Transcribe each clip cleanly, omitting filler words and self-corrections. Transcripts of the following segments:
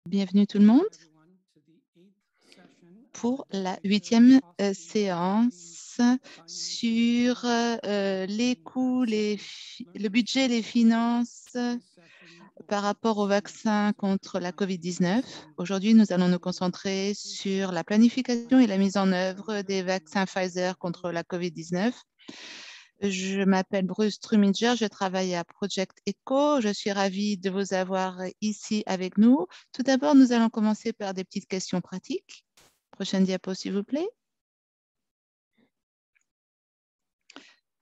Bienvenue tout le monde pour la 8e séance sur les coûts, le budget, les finances par rapport au vaccin contre la COVID-19. Aujourd'hui, nous allons nous concentrer sur la planification et la mise en œuvre des vaccins Pfizer contre la COVID-19. Je m'appelle Bruce Struminger, je travaille à Project Echo. Je suis ravie de vous avoir ici avec nous. Tout d'abord, nous allons commencer par des petites questions pratiques. Prochaine diapo, s'il vous plaît.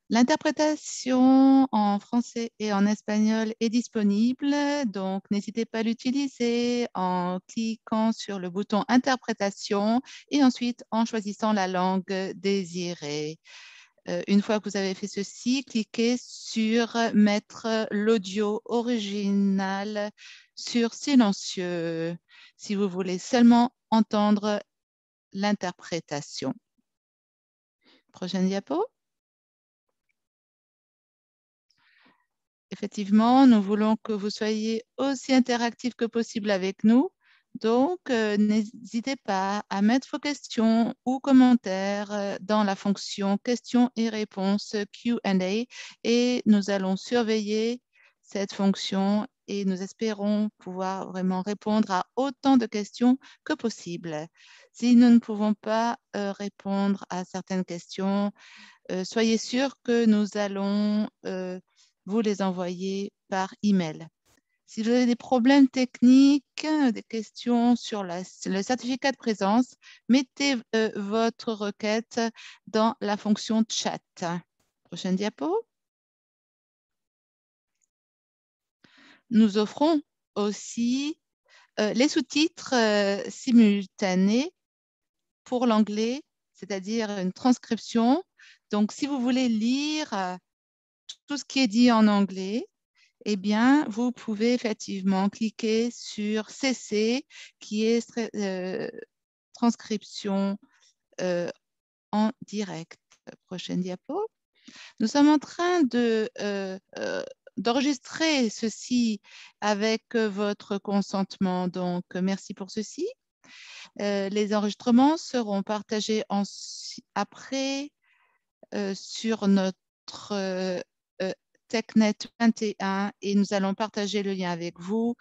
L'interprétation en français et en espagnol est disponible, donc n'hésitez pas à l'utiliser en cliquant sur le bouton Interprétation et ensuite en choisissant la langue désirée. Une fois que vous avez fait ceci, cliquez sur Mettre l'audio original sur silencieux si vous voulez seulement entendre l'interprétation. Prochaine diapo. Effectivement, nous voulons que vous soyez aussi interactifs que possible avec nous. Donc, n'hésitez pas à mettre vos questions ou commentaires dans la fonction questions et réponses Q&A et nous allons surveiller cette fonction et nous espérons pouvoir vraiment répondre à autant de questions que possible. Si nous ne pouvons pas répondre à certaines questions, soyez sûrs que nous allons vous les envoyer par email. Si vous avez des problèmes techniques, des questions sur le certificat de présence, mettez votre requête dans la fonction chat. Prochaine diapo. Nous offrons aussi les sous-titres simultanés pour l'anglais, c'est-à-dire une transcription. Donc, si vous voulez lire tout ce qui est dit en anglais, eh bien, vous pouvez effectivement cliquer sur CC, qui est transcription en direct. Prochaine diapo. Nous sommes en train d'enregistrer ceci avec votre consentement, donc merci pour ceci. Les enregistrements seront partagés après sur notre TechNet 21 et nous allons partager le lien avec vous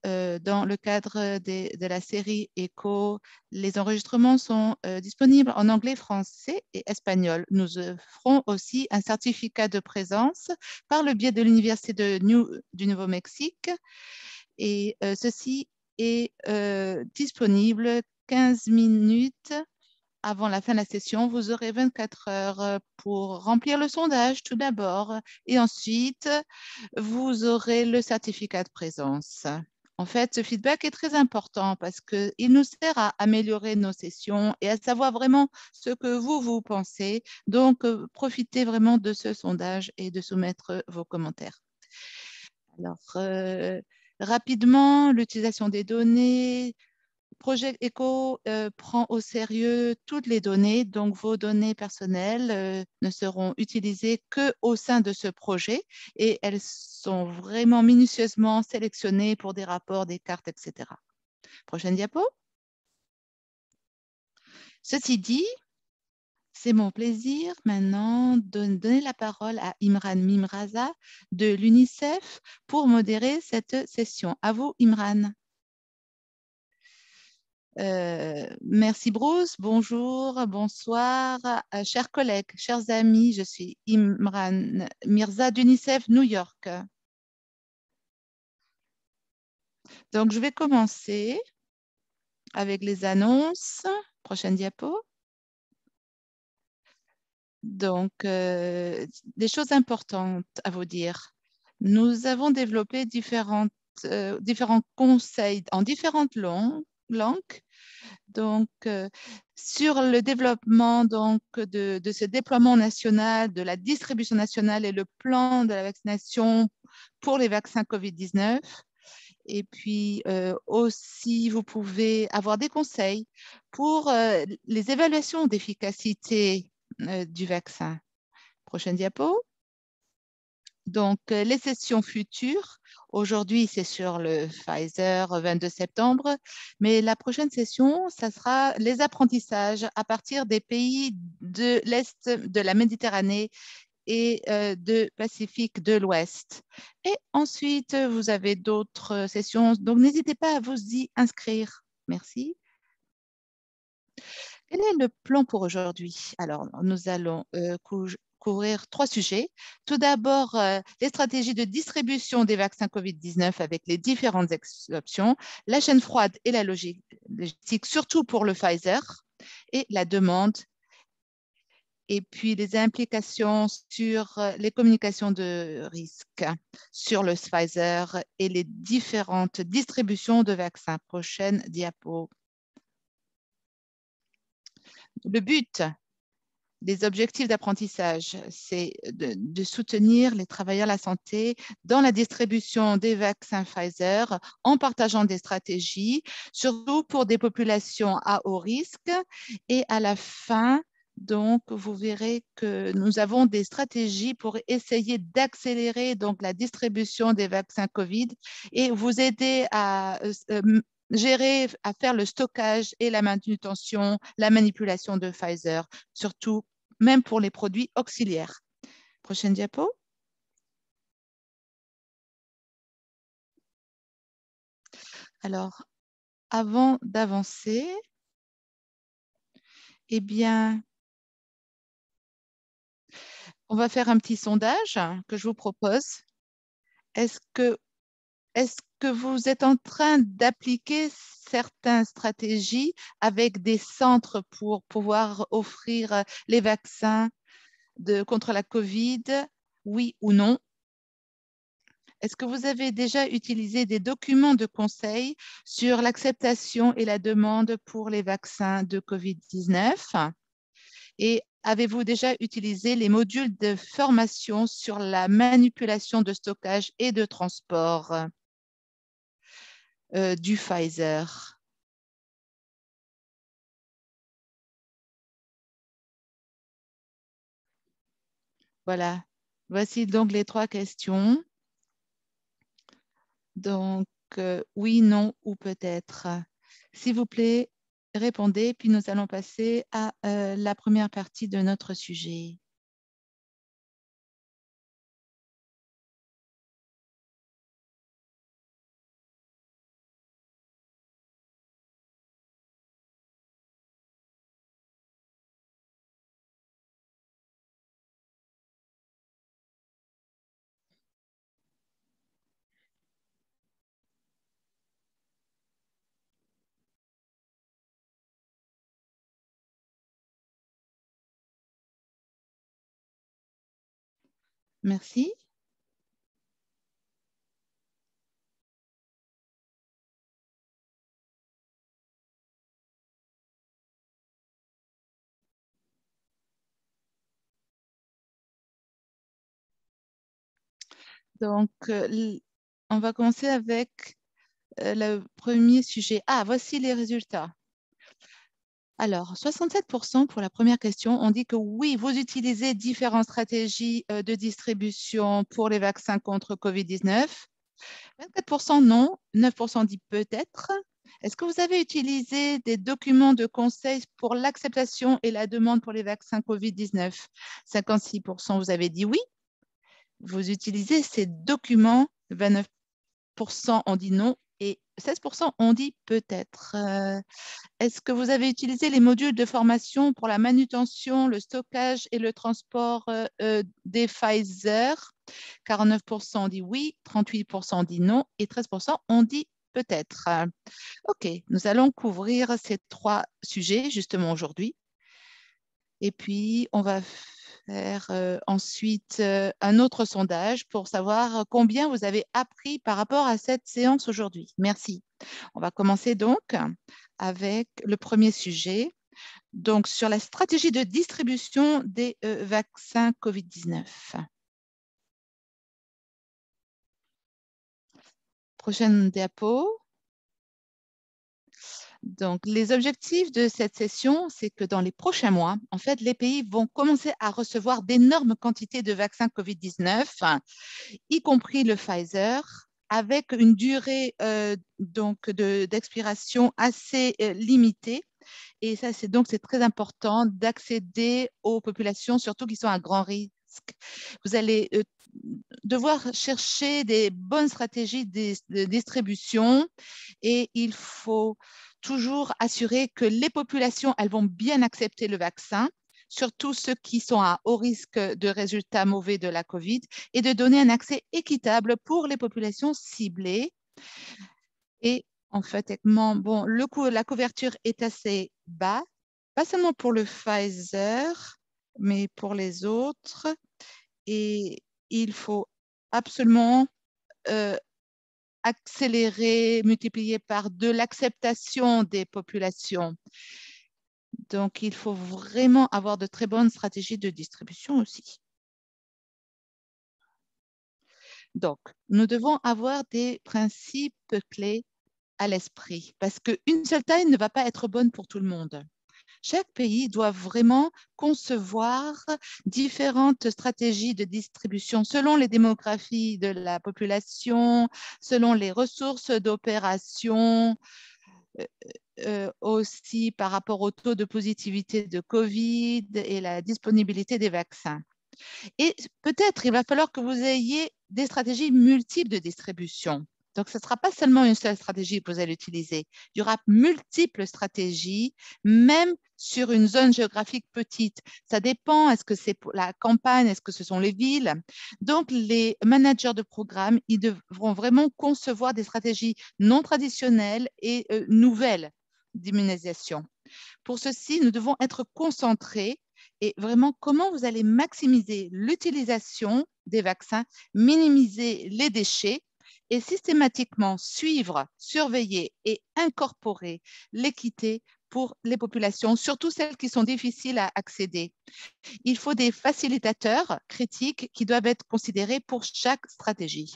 dans le cadre de la série ECHO. Les enregistrements sont disponibles en anglais, français et espagnol. Nous offrons aussi un certificat de présence par le biais de l'Université du Nouveau-Mexique et ceci est disponible 15 minutes avant la fin de la session. Vous aurez 24 heures pour remplir le sondage tout d'abord et ensuite, vous aurez le certificat de présence. En fait, ce feedback est très important parce qu'il nous sert à améliorer nos sessions et à savoir vraiment ce que vous pensez. Donc, profitez vraiment de ce sondage et de soumettre vos commentaires. Alors, rapidement, l'utilisation des données. Project Echo prend au sérieux toutes les données, donc vos données personnelles ne seront utilisées qu'au sein de ce projet et elles sont vraiment minutieusement sélectionnées pour des rapports, des cartes, etc. Prochaine diapo. Ceci dit, c'est mon plaisir maintenant de donner la parole à Imran Mimraza de l'UNICEF pour modérer cette session. À vous, Imran. Merci Bruce, bonjour, bonsoir, chers collègues, chers amis, je suis Imran Mirza d'UNICEF New York. Donc, je vais commencer avec les annonces. Prochaine diapo. Donc, des choses importantes à vous dire. Nous avons développé différents conseils en différentes langues. Donc, sur le développement de ce déploiement national, de la distribution nationale et le plan de la vaccination pour les vaccins COVID-19. Et puis aussi, vous pouvez avoir des conseils pour les évaluations d'efficacité du vaccin. Prochaine diapo. Donc, les sessions futures Aujourd'hui, c'est sur le Pfizer 22 septembre, mais la prochaine session, ça sera les apprentissages à partir des pays de l'Est de la Méditerranée et de Pacifique de l'Ouest. Et ensuite, vous avez d'autres sessions, donc n'hésitez pas à vous y inscrire. Merci. Quel est le plan pour aujourd'hui? Alors, nous allons couvrir trois sujets. Tout d'abord, les stratégies de distribution des vaccins COVID-19 avec les différentes options, la chaîne froide et la logistique, surtout pour le Pfizer, et la demande, et puis les implications sur les communications de risque sur le Pfizer et les différentes distributions de vaccins. Prochaine diapo. Le but des objectifs d'apprentissage, c'est de soutenir les travailleurs de la santé dans la distribution des vaccins Pfizer en partageant des stratégies, surtout pour des populations à haut risque. Et à la fin, donc, vous verrez que nous avons des stratégies pour essayer d'accélérer donc la distribution des vaccins COVID et vous aider à gérer, à faire le stockage et la manutention, la manipulation de Pfizer, surtout même pour les produits auxiliaires. Prochaine diapo. Alors, avant d'avancer, eh bien, on va faire un petit sondage que je vous propose. Est-ce que vous êtes en train d'appliquer certaines stratégies avec des centres pour pouvoir offrir les vaccins contre la COVID, oui ou non? Est-ce que vous avez déjà utilisé des documents de conseil sur l'acceptation et la demande pour les vaccins de COVID-19? Et avez-vous déjà utilisé les modules de formation sur la manipulation de stockage et de transport du Pfizer? Voilà. Voici donc les trois questions. Donc, oui, non ou peut-être. S'il vous plaît, répondez, puis nous allons passer à la première partie de notre sujet. Merci. Donc, on va commencer avec le premier sujet. Ah, voici les résultats. Alors, 67% pour la première question, on dit que oui, vous utilisez différentes stratégies de distribution pour les vaccins contre COVID-19. 24% non, 9% dit peut-être. Est-ce que vous avez utilisé des documents de conseil pour l'acceptation et la demande pour les vaccins COVID-19? 56% vous avez dit oui. Vous utilisez ces documents, 29% ont dit non et 16% ont dit peut-être. Est-ce que vous avez utilisé les modules de formation pour la manutention, le stockage et le transport des Pfizer? 49% ont dit oui, 38% ont dit non et 13% ont dit peut-être. OK, nous allons couvrir ces trois sujets justement aujourd'hui. Et puis, on va faire ensuite un autre sondage pour savoir combien vous avez appris par rapport à cette séance aujourd'hui. Merci. On va commencer donc avec le premier sujet, donc sur la stratégie de distribution des vaccins COVID-19. Prochaine diapo. Donc, les objectifs de cette session, c'est que dans les prochains mois, en fait, les pays vont commencer à recevoir d'énormes quantités de vaccins COVID-19, y compris le Pfizer, avec une durée donc d'expiration assez limitée. Et ça, c'est très important d'accéder aux populations, surtout qui sont à grand risque. Vous allez devoir chercher des bonnes stratégies de distribution et il faut toujours assurer que les populations, elles vont bien accepter le vaccin, surtout ceux qui sont à haut risque de résultats mauvais de la COVID, et de donner un accès équitable pour les populations ciblées. Et en fait, bon, la couverture est assez bas, pas seulement pour le Pfizer, mais pour les autres. Et il faut absolument accélérer, multiplier par 2 l'acceptation des populations. Donc, il faut vraiment avoir de très bonnes stratégies de distribution aussi. Donc, nous devons avoir des principes clés à l'esprit parce qu'une seule taille ne va pas être bonne pour tout le monde. Chaque pays doit vraiment concevoir différentes stratégies de distribution selon les démographies de la population, selon les ressources d'opération, aussi par rapport au taux de positivité de COVID et la disponibilité des vaccins. Et peut-être il va falloir que vous ayez des stratégies multiples de distribution. Donc, ce ne sera pas seulement une seule stratégie que vous allez utiliser. Il y aura multiples stratégies, même sur une zone géographique petite. Ça dépend, est-ce que c'est pour la campagne, est-ce que ce sont les villes? Donc, les managers de programme, ils devront vraiment concevoir des stratégies non traditionnelles et nouvelles d'immunisation. Pour ceci, nous devons être concentrés et vraiment comment vous allez maximiser l'utilisation des vaccins, minimiser les déchets et systématiquement suivre, surveiller et incorporer l'équité pour les populations, surtout celles qui sont difficiles à accéder. Il faut des facilitateurs critiques qui doivent être considérés pour chaque stratégie.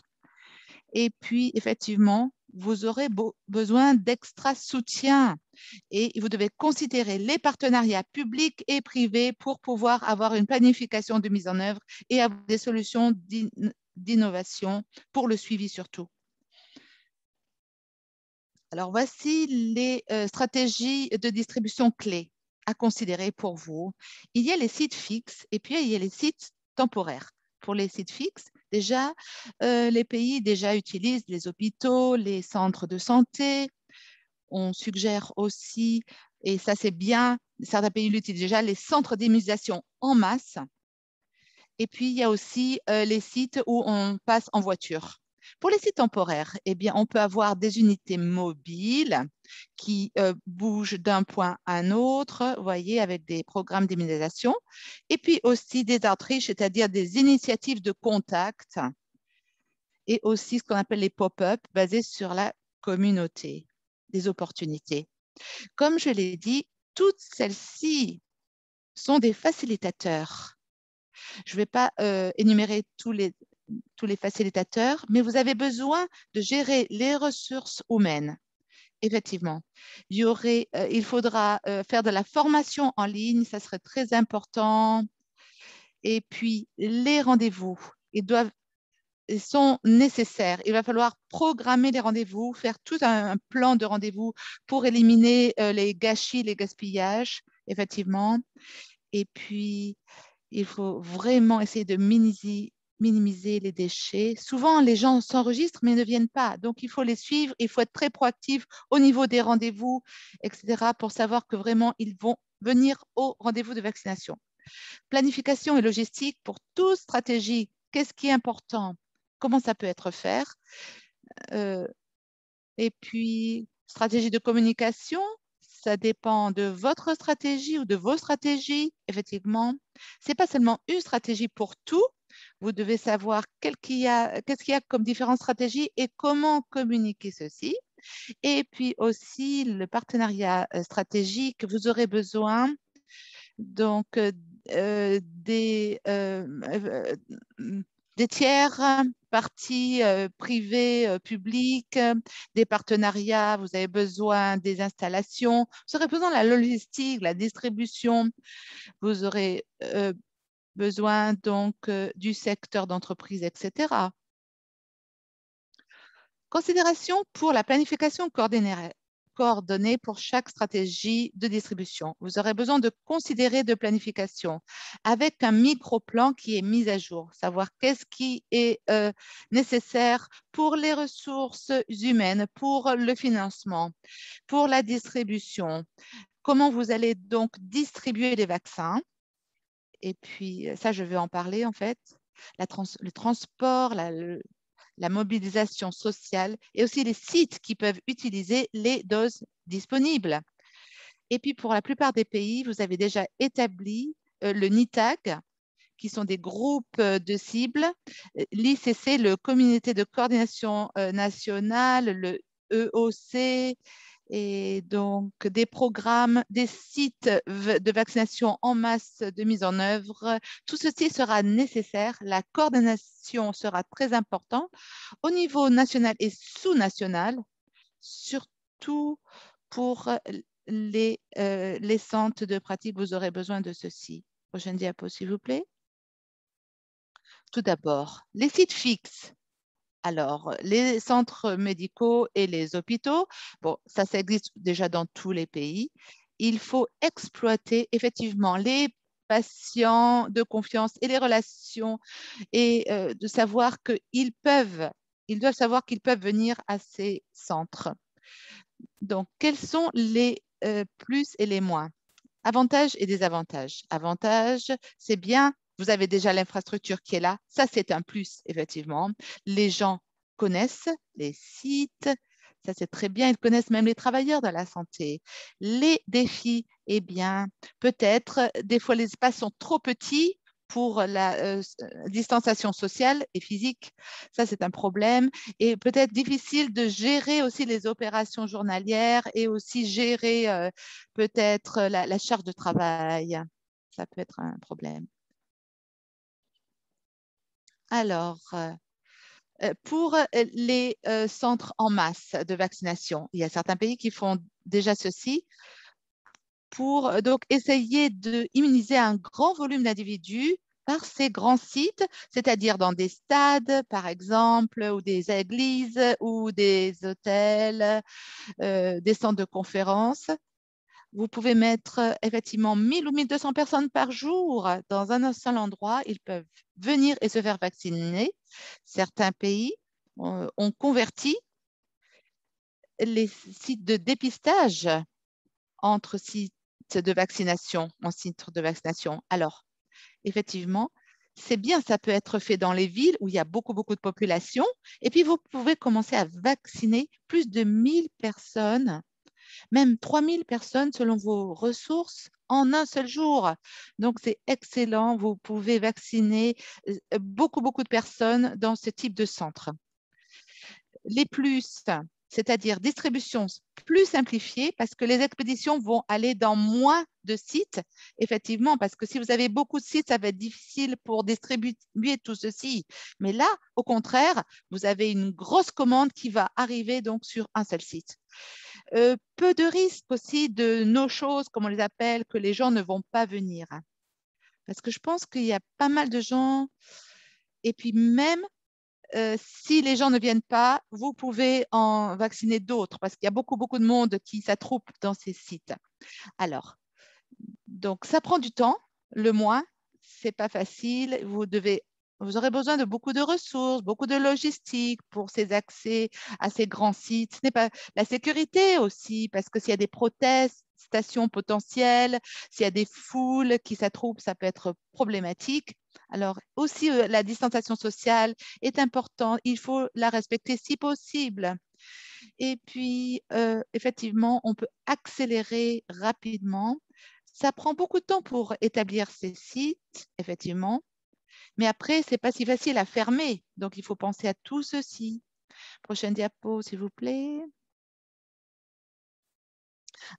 Et puis, effectivement, vous aurez besoin d'extra soutien et vous devez considérer les partenariats publics et privés pour pouvoir avoir une planification de mise en œuvre et avoir des solutions d'innovation pour le suivi surtout. Alors, voici les stratégies de distribution clés à considérer pour vous. Il y a les sites fixes et puis il y a les sites temporaires. Pour les sites fixes, déjà, les pays déjà utilisent les hôpitaux, les centres de santé. On suggère aussi, et ça c'est bien, certains pays l'utilisent déjà, les centres d'immunisation en masse. Et puis, il y a aussi les sites où on passe en voiture. Pour les sites temporaires, eh bien, on peut avoir des unités mobiles qui bougent d'un point à un autre, vous voyez, avec des programmes d'immunisation. Et puis aussi des outreach, c'est-à-dire des initiatives de contact et aussi ce qu'on appelle les pop-up basés sur la communauté, des opportunités. Comme je l'ai dit, toutes celles-ci sont des facilitateurs. Je ne vais pas énumérer tous les facilitateurs, mais vous avez besoin de gérer les ressources humaines. Effectivement, il faudra faire de la formation en ligne, ça serait très important. Et puis, les rendez-vous, ils sont nécessaires. Il va falloir programmer les rendez-vous, faire tout un plan de rendez-vous pour éliminer les gâchis, les gaspillages, effectivement. Et puis, il faut vraiment essayer de minimiser les déchets. Souvent, les gens s'enregistrent mais ne viennent pas. Donc, il faut les suivre. Il faut être très proactif au niveau des rendez-vous, etc., pour savoir que vraiment, ils vont venir au rendez-vous de vaccination. Planification et logistique pour toute stratégie. Qu'est-ce qui est important? Comment ça peut être fait? Et puis, stratégie de communication, ça dépend de votre stratégie ou de vos stratégies, effectivement. Ce n'est pas seulement une stratégie pour tout. Vous devez savoir qu'est-ce qu'il y a comme différentes stratégies et comment communiquer ceci. Et puis aussi, le partenariat stratégique, vous aurez besoin donc des tiers, parties privées, publiques, des partenariats, vous avez besoin des installations, vous aurez besoin de la logistique, la distribution, vous aurez besoin donc du secteur d'entreprise, etc. Considération pour la planification coordonnée pour chaque stratégie de distribution. Vous aurez besoin de considérer de planification avec un micro-plan qui est mis à jour, savoir qu'est-ce qui est nécessaire pour les ressources humaines, pour le financement, pour la distribution, comment vous allez donc distribuer les vaccins. Et puis, ça, je vais en parler en fait, le transport, la mobilisation sociale et aussi les sites qui peuvent utiliser les doses disponibles. Et puis, pour la plupart des pays, vous avez déjà établi le NITAG, qui sont des groupes de cibles. L'ICC, le Comité de coordination nationale, le EOC, et donc des programmes, des sites de vaccination en masse de mise en œuvre. Tout ceci sera nécessaire. La coordination sera très importante au niveau national et sous-national, surtout pour les centres de pratique. Vous aurez besoin de ceci. Prochaine diapo, s'il vous plaît. Tout d'abord, les sites fixes. Alors, les centres médicaux et les hôpitaux, bon, ça existe déjà dans tous les pays. Il faut exploiter effectivement les patients de confiance et les relations et de savoir ils doivent savoir qu'ils peuvent venir à ces centres. Donc, quels sont les plus et les moins? Avantages et désavantages. Avantages, c'est bien, vous avez déjà l'infrastructure qui est là. Ça, c'est un plus, effectivement. Les gens connaissent les sites. Ça, c'est très bien. Ils connaissent même les travailleurs de la santé. Les défis, eh bien, peut-être, des fois, les espaces sont trop petits pour la distanciation sociale et physique. Ça, c'est un problème. Et peut-être difficile de gérer aussi les opérations journalières et aussi gérer peut-être la charge de travail. Ça peut être un problème. Alors, pour les centres en masse de vaccination, il y a certains pays qui font déjà ceci pour donc essayer d'immuniser un grand volume d'individus par ces grands sites, c'est-à-dire dans des stades, par exemple, ou des églises, ou des hôtels, des centres de conférences. Vous pouvez mettre effectivement 1000 ou 1200 personnes par jour dans un seul endroit. Ils peuvent venir et se faire vacciner. Certains pays ont converti les sites de dépistage entre sites de vaccination en sites de vaccination. Alors, effectivement, c'est bien, ça peut être fait dans les villes où il y a beaucoup de population. Et puis, vous pouvez commencer à vacciner plus de 1000 personnes, même 3000 personnes selon vos ressources en un seul jour. Donc, c'est excellent. Vous pouvez vacciner beaucoup de personnes dans ce type de centre. Les plus, c'est-à-dire distribution plus simplifiée, parce que les expéditions vont aller dans moins de sites, effectivement, parce que si vous avez beaucoup de sites, ça va être difficile pour distribuer tout ceci. Mais là, au contraire, vous avez une grosse commande qui va arriver donc sur un seul site. Peu de risques aussi de no-shows, comme on les appelle, que les gens ne vont pas venir. Parce que je pense qu'il y a pas mal de gens, et puis même si les gens ne viennent pas, vous pouvez en vacciner d'autres parce qu'il y a beaucoup de monde qui s'attroupe dans ces sites. Alors, donc ça prend du temps, le mois, c'est pas facile. Vous aurez besoin de beaucoup de ressources, beaucoup de logistique pour ces accès à ces grands sites. Ce n'est pas la sécurité aussi, parce que s'il y a des protestations potentielles, s'il y a des foules qui s'attroupent, ça peut être problématique. Alors aussi, la distanciation sociale est importante. Il faut la respecter si possible. Et puis, effectivement, on peut accélérer rapidement. Ça prend beaucoup de temps pour établir ces sites, effectivement. Mais après, ce n'est pas si facile à fermer. Donc, il faut penser à tout ceci. Prochaine diapo, s'il vous plaît.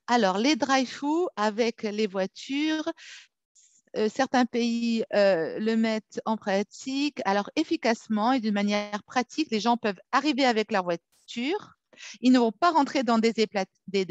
Alors, les drive-thru avec les voitures, certains pays le mettent en pratique. Alors, efficacement et d'une manière pratique, les gens peuvent arriver avec leur voiture. Ils ne vont pas rentrer dans des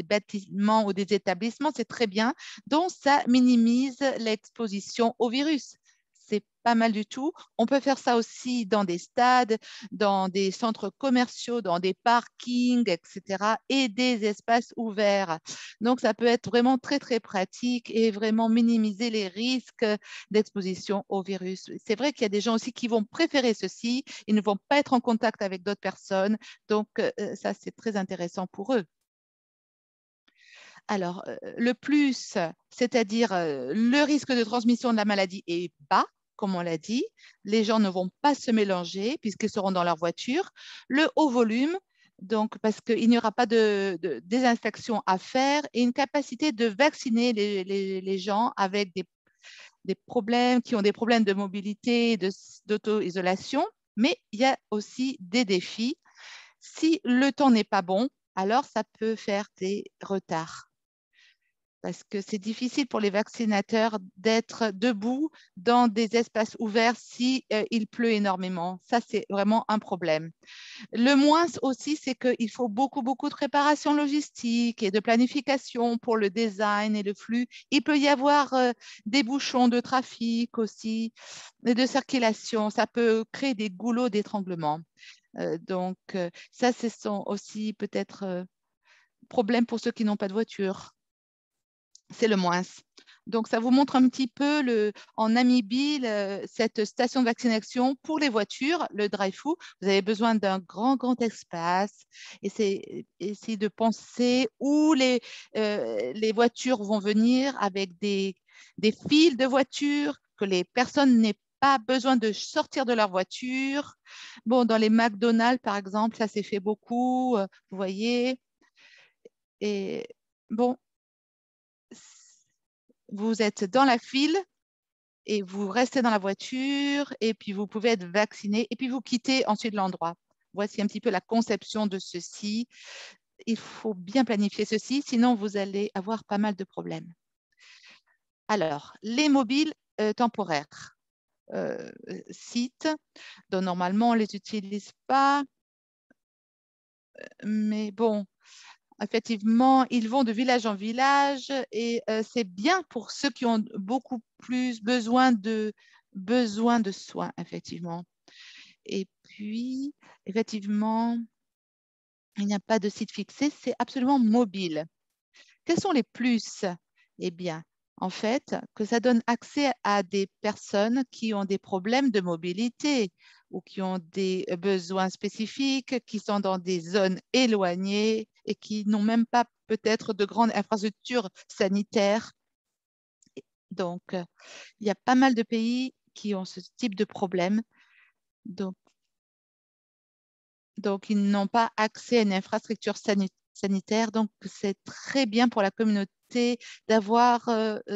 bâtiments ou des établissements, c'est très bien. Donc, ça minimise l'exposition au virus. C'est pas mal du tout. On peut faire ça aussi dans des stades, dans des centres commerciaux, dans des parkings, etc. et des espaces ouverts. Donc, ça peut être vraiment très, très pratique et vraiment minimiser les risques d'exposition au virus. C'est vrai qu'il y a des gens aussi qui vont préférer ceci. Ils ne vont pas être en contact avec d'autres personnes. Donc, ça, c'est très intéressant pour eux. Alors, le plus, c'est-à-dire le risque de transmission de la maladie est bas, comme on l'a dit. Les gens ne vont pas se mélanger puisqu'ils seront dans leur voiture. Le haut volume, donc parce qu'il n'y aura pas de désinfection à faire et une capacité de vacciner les gens avec des problèmes, qui ont des problèmes de mobilité, d'auto-isolation. Mais il y a aussi des défis. Si le temps n'est pas bon, alors ça peut faire des retards parce que c'est difficile pour les vaccinateurs d'être debout dans des espaces ouverts si il pleut énormément. Ça, c'est vraiment un problème. Le moins aussi, c'est qu'il faut beaucoup, beaucoup de préparation logistique et de planification pour le design et le flux. Il peut y avoir des bouchons de trafic aussi, et de circulation. Ça peut créer des goulots d'étranglement. Donc, ça, ce sont aussi peut-être problèmes pour ceux qui n'ont pas de voiture. C'est le moins. Donc, ça vous montre un petit peu en Namibie cette station de vaccination pour les voitures, le drive-thru. Vous avez besoin d'un grand, grand espace. Essayez de penser où les voitures vont venir avec des files de voitures, que les personnes n'aient pas besoin de sortir de leur voiture. Bon, dans les McDonald's, par exemple, ça s'est fait beaucoup, vous voyez. Et bon, vous êtes dans la file et vous restez dans la voiture et puis vous pouvez être vacciné et puis vous quittez ensuite l'endroit. Voici un petit peu la conception de ceci. Il faut bien planifier ceci, sinon vous allez avoir pas mal de problèmes. Alors, les mobiles temporaires, sites, donc normalement on ne les utilise pas, mais bon, effectivement, ils vont de village en village et c'est bien pour ceux qui ont beaucoup plus besoin de soins, effectivement. Et puis, effectivement, il n'y a pas de site fixé, c'est absolument mobile. Quels sont les plus? Eh bien, en fait, que ça donne accès à des personnes qui ont des problèmes de mobilité ou qui ont des besoins spécifiques, qui sont dans des zones éloignées et qui n'ont même pas peut-être de grandes infrastructures sanitaires. Donc, il y a pas mal de pays qui ont ce type de problème. Donc ils n'ont pas accès à une infrastructure sanitaire. Donc, c'est très bien pour la communauté d'avoir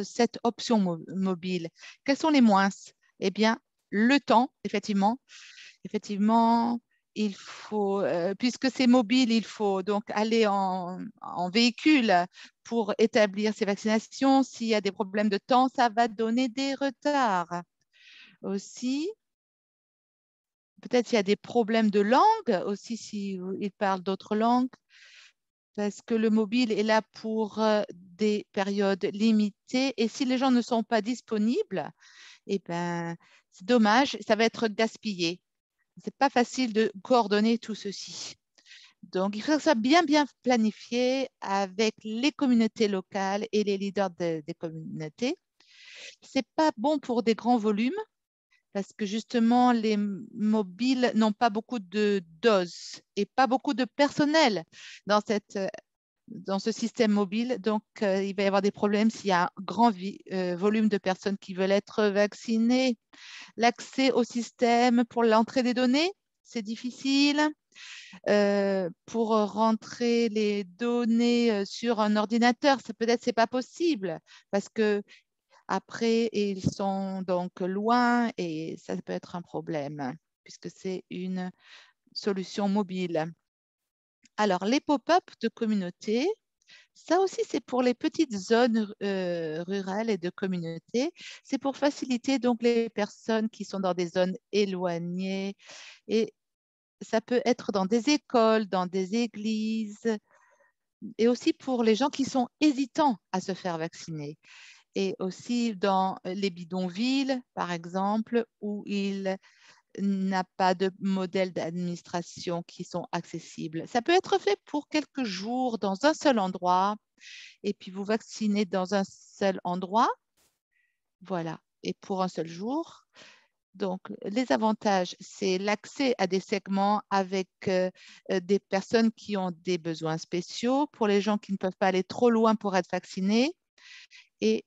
cette option mobile. Quels sont les moins? Eh bien, le temps, effectivement. Effectivement, il faut, puisque c'est mobile, il faut donc aller en véhicule pour établir ces vaccinations. S'il y a des problèmes de temps, ça va donner des retards. Aussi, peut-être il y a des problèmes de langue aussi s'ils parlent d'autres langues, parce que le mobile est là pour des périodes limitées. Et si les gens ne sont pas disponibles, eh ben, c'est dommage, ça va être gaspillé. C'est pas facile de coordonner tout ceci. Donc, il faut que ça soit bien, bien planifié avec les communautés locales et les leaders des communautés. C'est pas bon pour des grands volumes parce que justement, les mobiles n'ont pas beaucoup de doses et pas beaucoup de personnel dans ce système mobile. Donc, il va y avoir des problèmes s'il y a un grand volume de personnes qui veulent être vaccinées. L'accès au système pour l'entrée des données, c'est difficile. Pour rentrer les données sur un ordinateur, peut-être c'est pas possible parce que après ils sont donc loin et ça peut être un problème puisque c'est une solution mobile. Alors les pop-up de communauté, ça aussi c'est pour les petites zones rurales et de communauté. C'est pour faciliter donc les personnes qui sont dans des zones éloignées et ça peut être dans des écoles, dans des églises et aussi pour les gens qui sont hésitants à se faire vacciner. et aussi dans les bidonvilles, par exemple, où il n'a pas de modèles d'administration qui sont accessibles. Ça peut être fait pour quelques jours dans un seul endroit et puis vous vaccinez dans un seul endroit. Voilà, et pour un seul jour. Donc, les avantages, c'est l'accès à des segments avec des personnes qui ont des besoins spéciaux, pour les gens qui ne peuvent pas aller trop loin pour être vaccinés. Et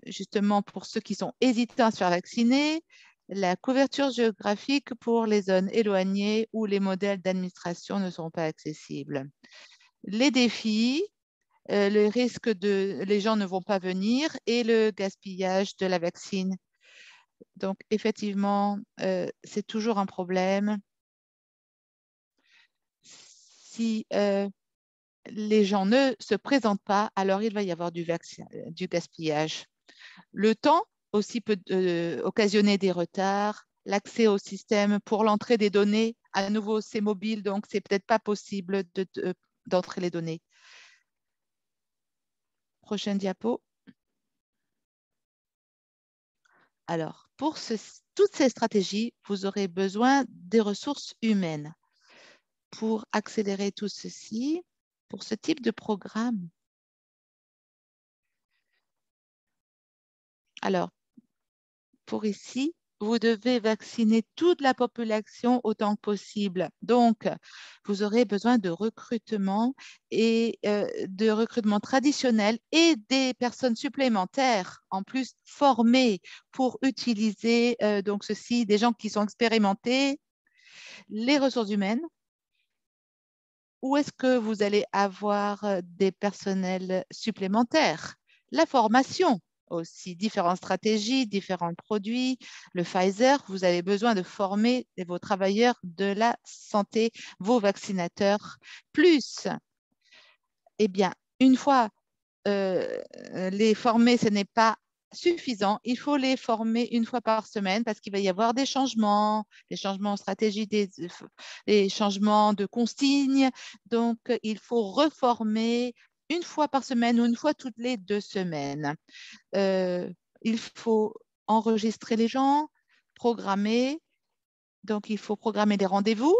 justement, pour ceux qui sont hésitants à se faire vacciner, la couverture géographique pour les zones éloignées où les modèles d'administration ne sont pas accessibles. Les défis, le risque de les gens ne vont pas venir et le gaspillage de la vaccine. Donc, effectivement, c'est toujours un problème. Si les gens ne se présentent pas, alors il va y avoir du gaspillage. Le temps aussi peut occasionner des retards. L'accès au système pour l'entrée des données, à nouveau, c'est mobile, donc c'est peut-être pas possible d'entrer les données. Prochaine diapo. Alors, pour toutes ces stratégies, vous aurez besoin des ressources humaines. Pour accélérer tout ceci, pour ce type de programme. Alors, pour ici, vous devez vacciner toute la population autant que possible. Donc, vous aurez besoin de recrutement et de recrutement traditionnel et des personnes supplémentaires, en plus formées pour utiliser donc ceci, des gens qui sont expérimentés, les ressources humaines. Où est-ce que vous allez avoir des personnels supplémentaires? La formation aussi, différentes stratégies, différents produits. Le Pfizer, vous avez besoin de former vos travailleurs de la santé, vos vaccinateurs. Plus, eh bien, une fois les former, ce n'est pas suffisant. Il faut les former une fois par semaine parce qu'il va y avoir des changements en stratégie, des changements de consignes. Donc, il faut reformer une fois par semaine ou une fois toutes les 2 semaines. Il faut enregistrer les gens, programmer. Donc, il faut programmer des rendez-vous.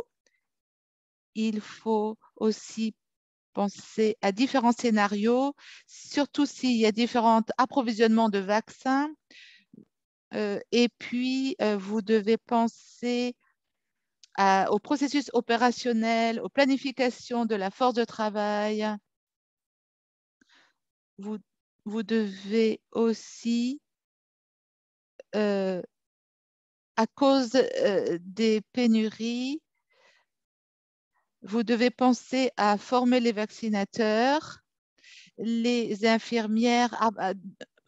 Il faut aussi penser à différents scénarios, surtout s'il y a différents approvisionnements de vaccins. Et puis, vous devez penser au processus opérationnel, aux planifications de la force de travail. Vous devez aussi, à cause des pénuries, vous devez penser à former les vaccinateurs, les infirmières,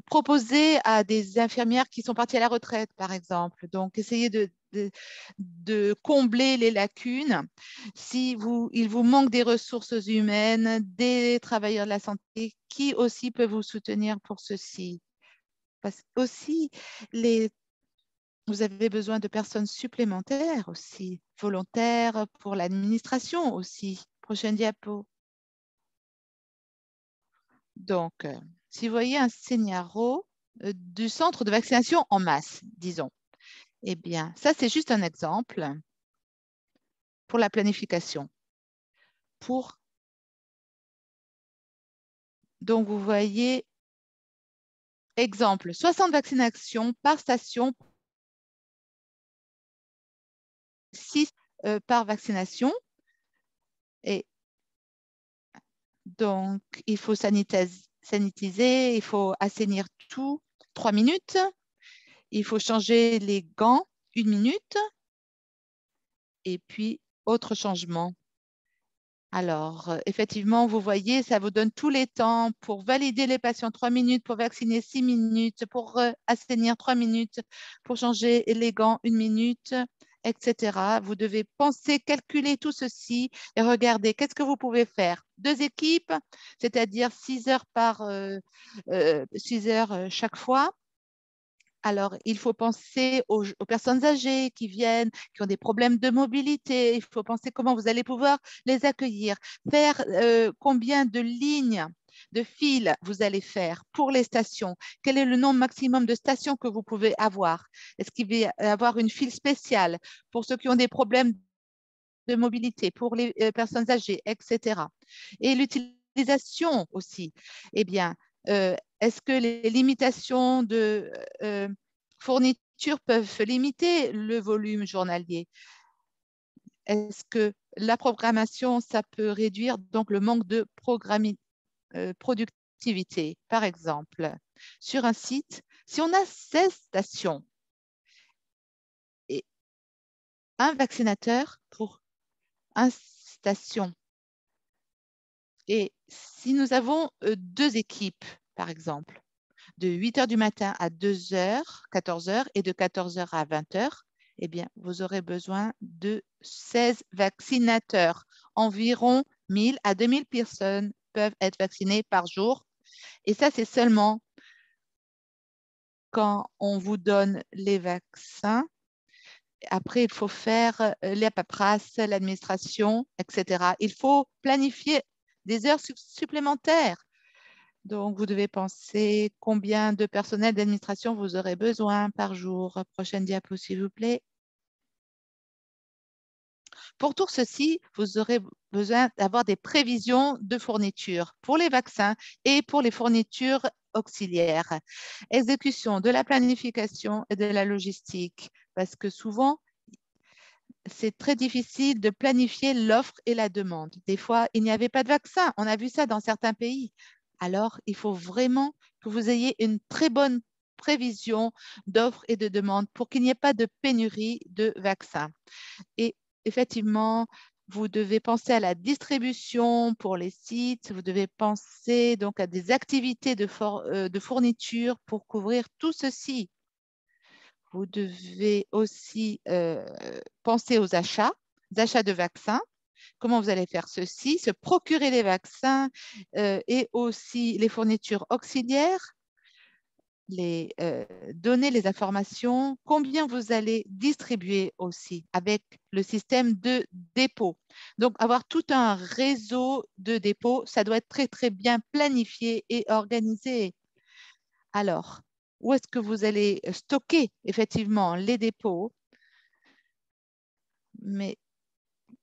proposer à des infirmières qui sont parties à la retraite, par exemple. Donc, essayez de combler les lacunes. Si il vous manque des ressources humaines, des travailleurs de la santé qui aussi peuvent vous soutenir pour ceci. Parce que aussi, vous avez besoin de personnes supplémentaires aussi, volontaires pour l'administration aussi. Prochaine diapo. Donc, si vous voyez un scénario du centre de vaccination en masse, disons, eh bien, ça, c'est juste un exemple pour la planification. Donc, vous voyez, exemple, 60 vaccinations par station, 6 par vaccination. Et donc, il faut sanitiser, il faut assainir tout, 3 minutes. Il faut changer les gants, 1 minute. Et puis, autre changement. Alors, effectivement, vous voyez, ça vous donne tous les temps pour valider les patients 3 minutes, pour vacciner 6 minutes, pour assainir 3 minutes, pour changer les gants 1 minute, etc. Vous devez penser, calculer tout ceci et regarder qu'est-ce que vous pouvez faire. 2 équipes, c'est-à-dire 6 heures 6 heures chaque fois. Alors, il faut penser aux personnes âgées qui viennent, qui ont des problèmes de mobilité. Il faut penser comment vous allez pouvoir les accueillir. Faire combien de lignes de files vous allez faire pour les stations? Quel est le nombre maximum de stations que vous pouvez avoir? Est-ce qu'il va y avoir une file spéciale pour ceux qui ont des problèmes de mobilité, pour les personnes âgées, etc. Et l'utilisation aussi. Eh bien, est-ce que les limitations de fourniture peuvent limiter le volume journalier? Est-ce que la programmation, ça peut réduire donc le manque de productivité? Par exemple, sur un site, si on a 16 stations et un vaccinateur pour une station, et si nous avons deux équipes, par exemple, de 8 heures du matin à 2 heures, 14 heures, et de 14 heures à 20 heures, eh bien, vous aurez besoin de 16 vaccinateurs. Environ 1000 à 2000 personnes peuvent être vaccinées par jour. Et ça, c'est seulement quand on vous donne les vaccins. Après, il faut faire les paperasses, l'administration, etc. Il faut planifier des heures supplémentaires. Donc, vous devez penser combien de personnel d'administration vous aurez besoin par jour. Prochaine diapo, s'il vous plaît. Pour tout ceci, vous aurez besoin d'avoir des prévisions de fourniture pour les vaccins et pour les fournitures auxiliaires. Exécution de la planification et de la logistique, parce que souvent, c'est très difficile de planifier l'offre et la demande. Des fois, il n'y avait pas de vaccin. On a vu ça dans certains pays. Alors, il faut vraiment que vous ayez une très bonne prévision d'offres et de demandes pour qu'il n'y ait pas de pénurie de vaccins. Et effectivement, vous devez penser à la distribution pour les sites. Vous devez penser donc à des activités de fourniture pour couvrir tout ceci. Vous devez aussi penser aux achats de vaccins. Comment vous allez faire ceci? Se procurer les vaccins et aussi les fournitures auxiliaires, donner les informations, combien vous allez distribuer aussi avec le système de dépôt. Donc, avoir tout un réseau de dépôts, ça doit être très, très bien planifié et organisé. Alors, où est-ce que vous allez stocker effectivement les dépôts, mais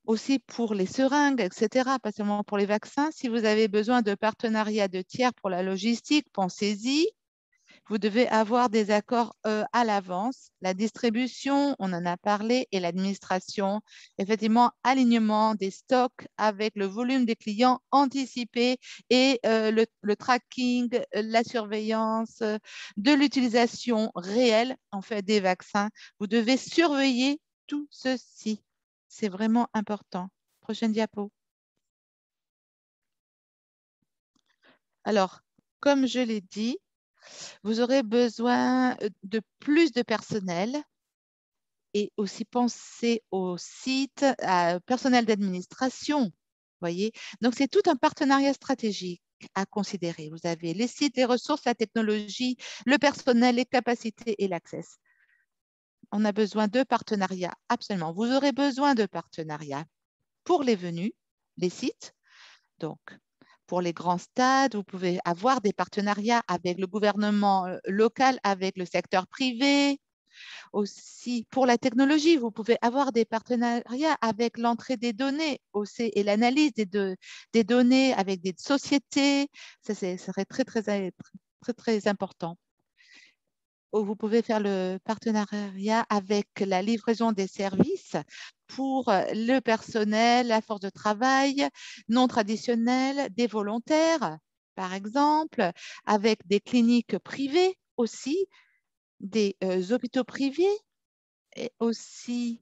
aussi pour les seringues, etc., pas seulement pour les vaccins. Si vous avez besoin de partenariats de tiers pour la logistique, pensez-y. Vous devez avoir des accords à l'avance. La distribution, on en a parlé, et l'administration, effectivement, alignement des stocks avec le volume des clients anticipé et le tracking, la surveillance de l'utilisation réelle en fait des vaccins. Vous devez surveiller tout ceci. C'est vraiment important. Prochaine diapo. Alors, comme je l'ai dit, vous aurez besoin de plus de personnel et aussi penser au site, à personnel d'administration. Voyez? Donc, c'est tout un partenariat stratégique à considérer. Vous avez les sites, les ressources, la technologie, le personnel, les capacités et l'accès. On a besoin de partenariats, absolument. Vous aurez besoin de partenariats pour les venues, les sites. Donc, pour les grands stades, vous pouvez avoir des partenariats avec le gouvernement local, avec le secteur privé. Aussi, pour la technologie, vous pouvez avoir des partenariats avec l'entrée des données aussi, et l'analyse des données avec des sociétés. Ça serait très, très, très, très, très important. Vous pouvez faire le partenariat avec la livraison des services pour le personnel, la force de travail non traditionnelle, des volontaires, par exemple, avec des cliniques privées aussi, des hôpitaux privés et aussi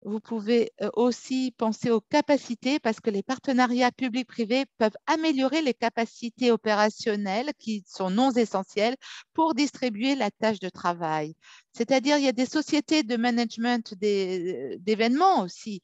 vous pouvez aussi penser aux capacités parce que les partenariats publics-privés peuvent améliorer les capacités opérationnelles qui sont non essentielles pour distribuer la tâche de travail. C'est-à-dire, il y a des sociétés de management d'événements aussi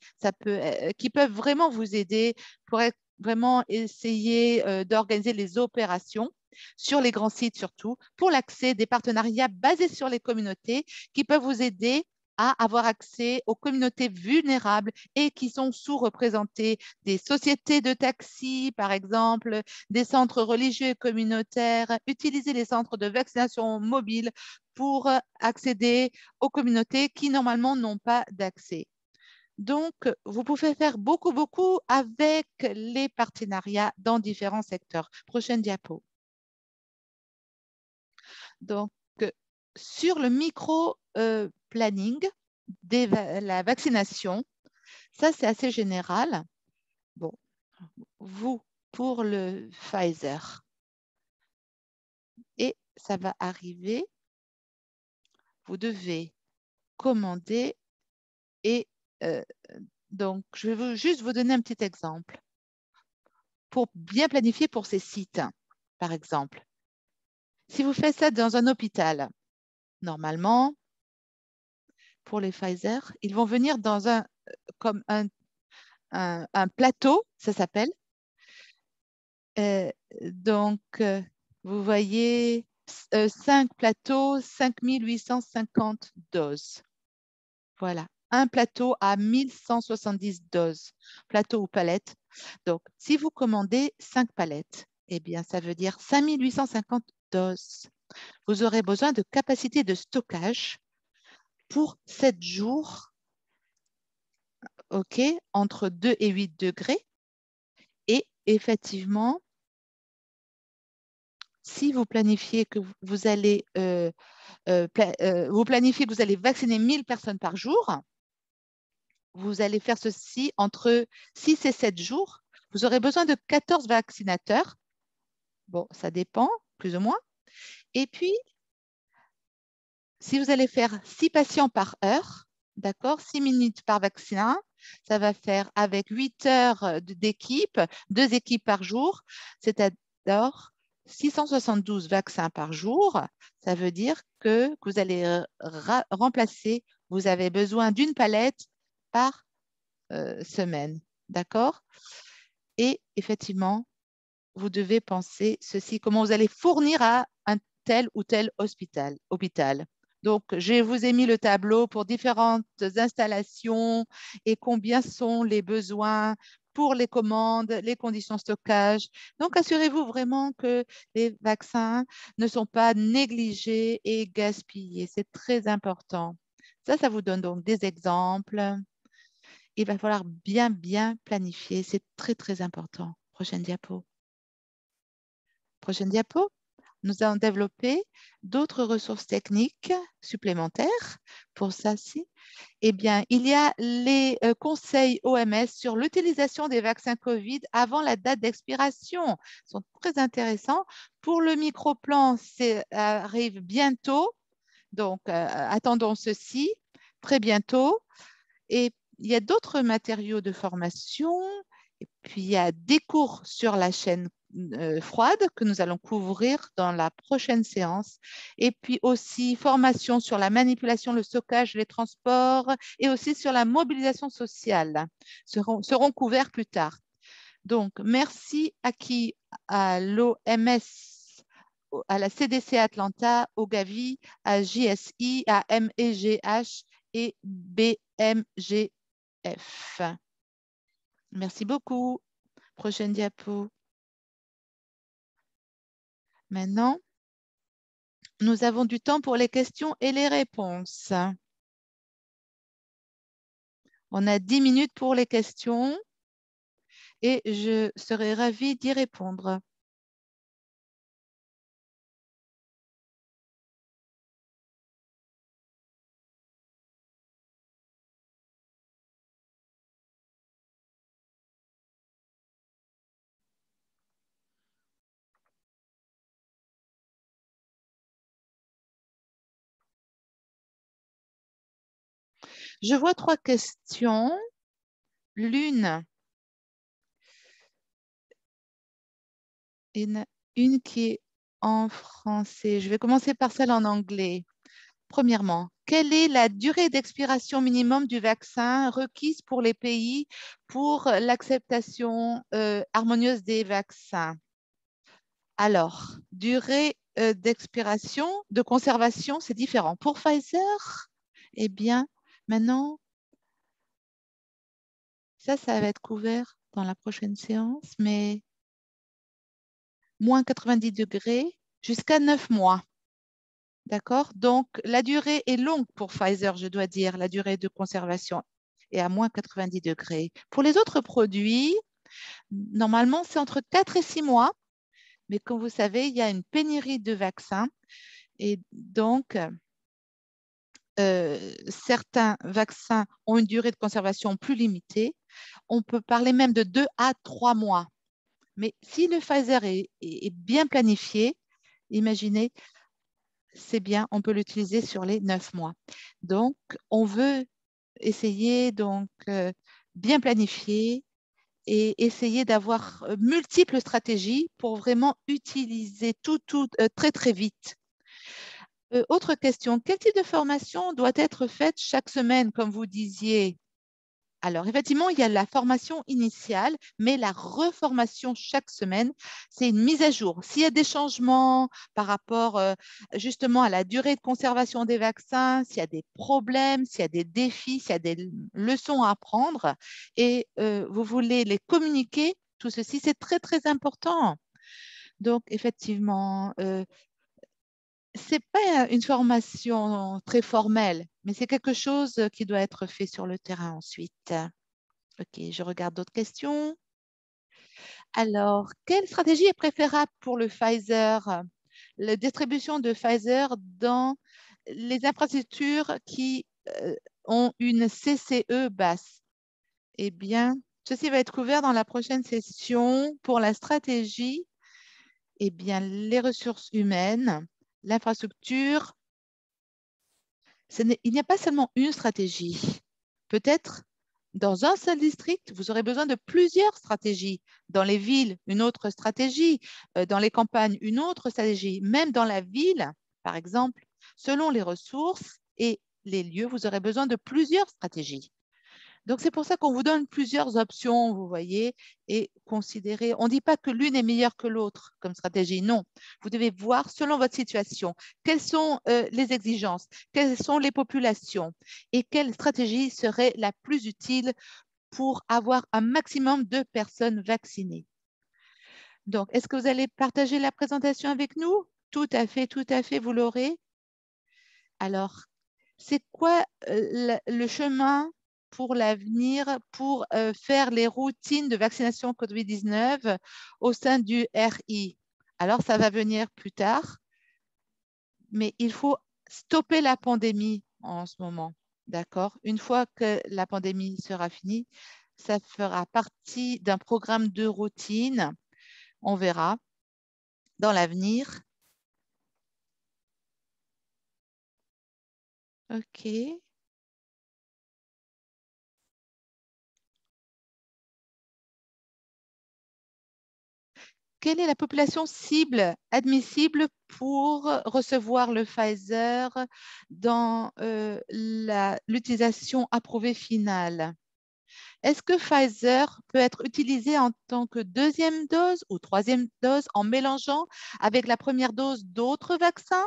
qui peuvent vraiment vous aider pour vraiment essayer d'organiser les opérations sur les grands sites surtout, pour l'accès des partenariats basés sur les communautés qui peuvent vous aider à avoir accès aux communautés vulnérables et qui sont sous-représentées, des sociétés de taxi, par exemple, des centres religieux et communautaires, utiliser les centres de vaccination mobile pour accéder aux communautés qui normalement n'ont pas d'accès. Donc, vous pouvez faire beaucoup, beaucoup avec les partenariats dans différents secteurs. Prochaine diapo. Donc, sur le micro-planning de la vaccination, ça, c'est assez général. Bon, vous, pour le Pfizer, et ça va arriver, vous devez commander et donc, je vais juste vous donner un petit exemple pour bien planifier pour ces sites, par exemple. Si vous faites ça dans un hôpital, normalement, pour les Pfizer, ils vont venir dans comme un plateau, ça s'appelle. Donc, vous voyez 5 plateaux, 5850 doses. Voilà, un plateau à 1170 doses, plateau ou palette. Donc, si vous commandez 5 palettes, eh bien, ça veut dire 5850 doses. Vous aurez besoin de capacité de stockage pour 7 jours, OK, entre 2 et 8 degrés. Et effectivement, si vous planifiez que vous allez vacciner 1000 personnes par jour, vous allez faire ceci entre 6 et 7 jours. Vous aurez besoin de 14 vaccinateurs. Bon, ça dépend, plus ou moins. Et puis, si vous allez faire 6 patients par heure, d'accord, 6 minutes par vaccin, ça va faire avec 8 heures d'équipe, 2 équipes par jour, c'est-à-dire 672 vaccins par jour. Ça veut dire que vous allez remplacer, vous avez besoin d'une palette par semaine, d'accord? Et effectivement, vous devez penser ceci, comment vous allez fournir à un tel ou tel hôpital. Donc, je vous ai mis le tableau pour différentes installations et combien sont les besoins pour les commandes, les conditions de stockage. Donc, assurez-vous vraiment que les vaccins ne sont pas négligés et gaspillés. C'est très important. Ça vous donne donc des exemples. Il va falloir bien, bien planifier. C'est très, très important. Prochaine diapo. Prochaine diapo. Nous avons développé d'autres ressources techniques supplémentaires pour ça. Eh bien, il y a les conseils OMS sur l'utilisation des vaccins COVID avant la date d'expiration. Ils sont très intéressants. Pour le microplan, ça arrive bientôt. Donc, attendons ceci très bientôt. Et il y a d'autres matériaux de formation. Et puis, il y a des cours sur la chaîne froide que nous allons couvrir dans la prochaine séance. Et puis aussi formation sur la manipulation, le stockage, les transports et aussi sur la mobilisation sociale seront couverts plus tard. Donc, merci à l'OMS, à la CDC Atlanta, au Gavi, à JSI, à MEGH et BMGF. Merci beaucoup. Prochaine diapo. Maintenant, nous avons du temps pour les questions et les réponses. On a 10 minutes pour les questions et je serai ravie d'y répondre. Je vois 3 questions. L'une, une qui est en français. Je vais commencer par celle en anglais. Premièrement, quelle est la durée d'expiration minimum du vaccin requise pour les pays pour l'acceptation harmonieuse des vaccins? Alors, durée d'expiration, de conservation, c'est différent. Pour Pfizer, eh bien, Maintenant, ça va être couvert dans la prochaine séance, mais moins 90 degrés jusqu'à 9 mois. D'accord? Donc, la durée est longue pour Pfizer, je dois dire, la durée de conservation est à moins 90 degrés. Pour les autres produits, normalement, c'est entre 4 et 6 mois, mais comme vous savez, il y a une pénurie de vaccins et donc, certains vaccins ont une durée de conservation plus limitée. On peut parler même de 2 à 3 mois. Mais si le Pfizer est bien planifié, imaginez, c'est bien, on peut l'utiliser sur les 9 mois. Donc, on veut essayer donc bien planifier et essayer d'avoir multiples stratégies pour vraiment utiliser tout très, très vite. Autre question, quel type de formation doit être faite chaque semaine, comme vous disiez? Alors, effectivement, il y a la formation initiale, mais la reformation chaque semaine, c'est une mise à jour. S'il y a des changements par rapport justement à la durée de conservation des vaccins, s'il y a des problèmes, s'il y a des défis, s'il y a des leçons à apprendre et vous voulez les communiquer, tout ceci, c'est très, très important. Donc, effectivement, ce n'est pas une formation très formelle, mais c'est quelque chose qui doit être fait sur le terrain ensuite. Ok, je regarde d'autres questions. Alors, quelle stratégie est préférable pour le Pfizer? La distribution de Pfizer dans les infrastructures qui ont une CCE basse. Eh bien, ceci va être couvert dans la prochaine session. Pour la stratégie, eh bien, les ressources humaines, l'infrastructure, il n'y a pas seulement une stratégie. Peut-être dans un seul district, vous aurez besoin de plusieurs stratégies. Dans les villes, une autre stratégie. Dans les campagnes, une autre stratégie. Même dans la ville, par exemple, selon les ressources et les lieux, vous aurez besoin de plusieurs stratégies. Donc, c'est pour ça qu'on vous donne plusieurs options, vous voyez, et considérer. On ne dit pas que l'une est meilleure que l'autre comme stratégie. Non, vous devez voir selon votre situation, quelles sont les exigences, quelles sont les populations et quelle stratégie serait la plus utile pour avoir un maximum de personnes vaccinées. Donc, est-ce que vous allez partager la présentation avec nous? Tout à fait, vous l'aurez. Alors, c'est quoi le chemin pour l'avenir pour faire les routines de vaccination COVID-19 au sein du RI? Alors, ça va venir plus tard, mais il faut stopper la pandémie en ce moment. D'accord? Une fois que la pandémie sera finie, ça fera partie d'un programme de routine. On verra dans l'avenir. OK. Quelle est la population cible admissible pour recevoir le Pfizer dans l'utilisation approuvée finale? Est-ce que Pfizer peut être utilisé en tant que deuxième dose ou troisième dose en mélangeant avec la première dose d'autres vaccins?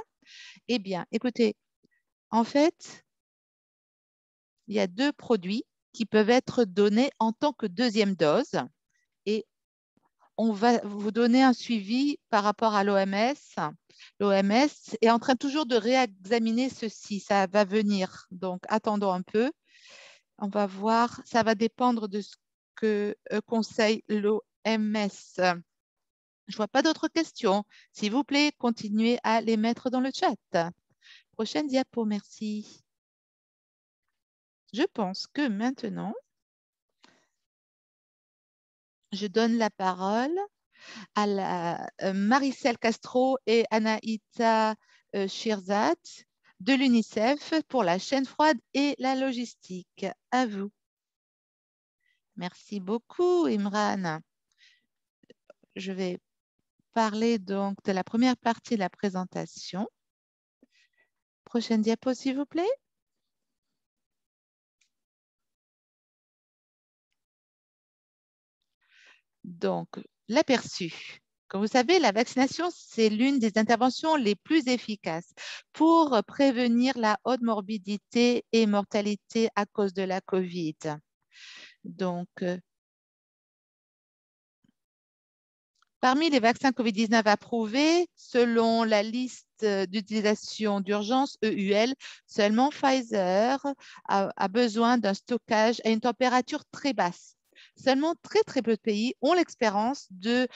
Eh bien, écoutez, en fait, il y a 2 produits qui peuvent être donnés en tant que deuxième dose et on va vous donner un suivi par rapport à l'OMS. L'OMS est en train toujours de réexaminer ceci. Ça va venir. Donc, attendons un peu. On va voir. Ça va dépendre de ce que conseille l'OMS. Je ne vois pas d'autres questions. S'il vous plaît, continuez à les mettre dans le chat. Prochaine diapo, merci. Je pense que maintenant, je donne la parole à Maricel Castro et Anaïta Shirzat de l'UNICEF pour la chaîne froide et la logistique. À vous. Merci beaucoup, Imran. Je vais parler donc de la première partie de la présentation. Prochaine diapo, s'il vous plaît. Donc, l'aperçu. Comme vous savez, la vaccination, c'est l'une des interventions les plus efficaces pour prévenir la haute morbidité et mortalité à cause de la COVID. Donc, parmi les vaccins COVID-19 approuvés, selon la liste d'utilisation d'urgence EUL, seulement Pfizer a besoin d'un stockage à une température très basse. Seulement très, très peu de pays ont l'expérience de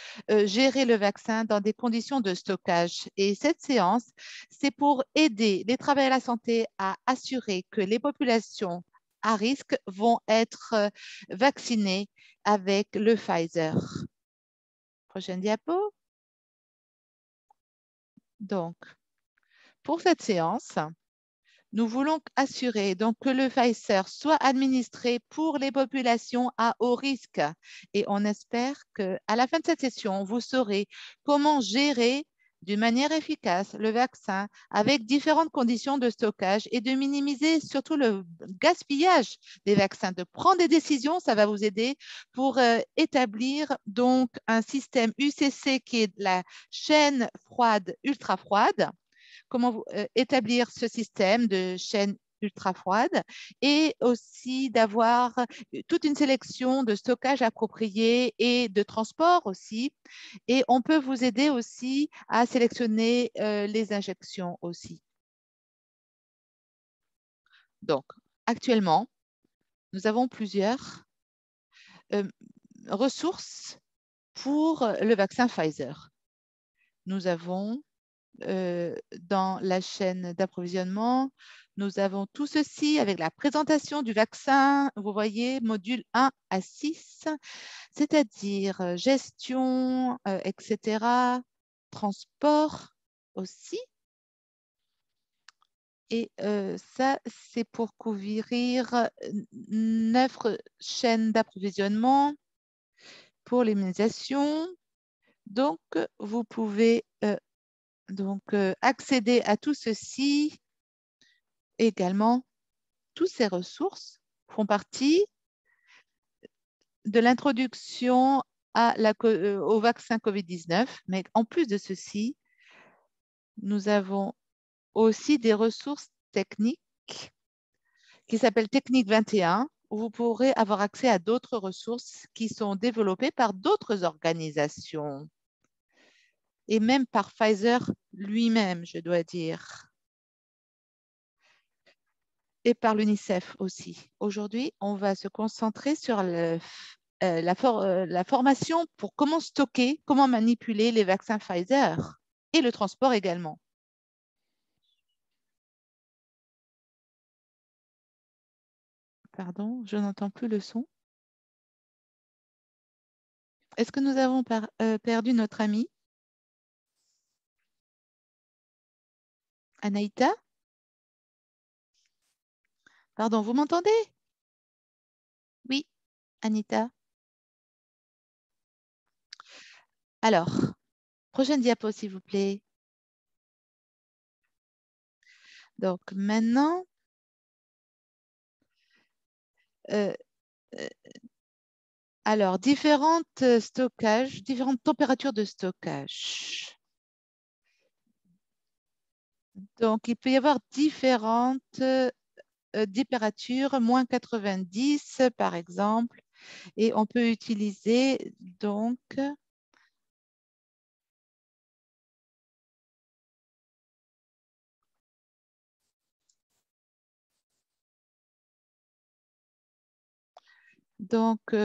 gérer le vaccin dans des conditions de stockage. Et cette séance, c'est pour aider les travailleurs de la santé à assurer que les populations à risque vont être vaccinées avec le Pfizer. Prochaine diapo. Donc, pour cette séance, nous voulons assurer donc que le Pfizer soit administré pour les populations à haut risque. Et on espère qu'à la fin de cette session, vous saurez comment gérer d'une manière efficace le vaccin avec différentes conditions de stockage et de minimiser surtout le gaspillage des vaccins, de prendre des décisions, ça va vous aider pour établir donc un système UCC qui est la chaîne froide, ultra froide, comment établir ce système de chaîne ultra froide et aussi d'avoir toute une sélection de stockage approprié et de transport aussi. Et on peut vous aider aussi à sélectionner les injections aussi. Donc, actuellement, nous avons plusieurs euh, ressources pour le vaccin Pfizer. Nous avons dans la chaîne d'approvisionnement. Nous avons tout ceci avec la présentation du vaccin, vous voyez, module 1 à 6, c'est-à-dire gestion, etc., transport aussi. Et ça, c'est pour couvrir 9 chaînes d'approvisionnement pour l'immunisation. Donc, vous pouvez accéder à tout ceci. Également, toutes ces ressources font partie de l'introduction au vaccin COVID-19. Mais en plus de ceci, nous avons aussi des ressources techniques qui s'appellent Technique 21, où vous pourrez avoir accès à d'autres ressources qui sont développées par d'autres organisations et même par Pfizer lui-même, je dois dire, et par l'UNICEF aussi. Aujourd'hui, on va se concentrer sur la formation pour comment stocker, comment manipuler les vaccins Pfizer et le transport également. Pardon, je n'entends plus le son. Est-ce que nous avons perdu notre ami Anaïta? Pardon, vous m'entendez? Oui, Anita. Alors, prochaine diapo, s'il vous plaît. Donc maintenant, euh, euh, alors, différentes stockages, différentes températures de stockage. Donc, il peut y avoir différentes températures, moins 90 par exemple, et on peut utiliser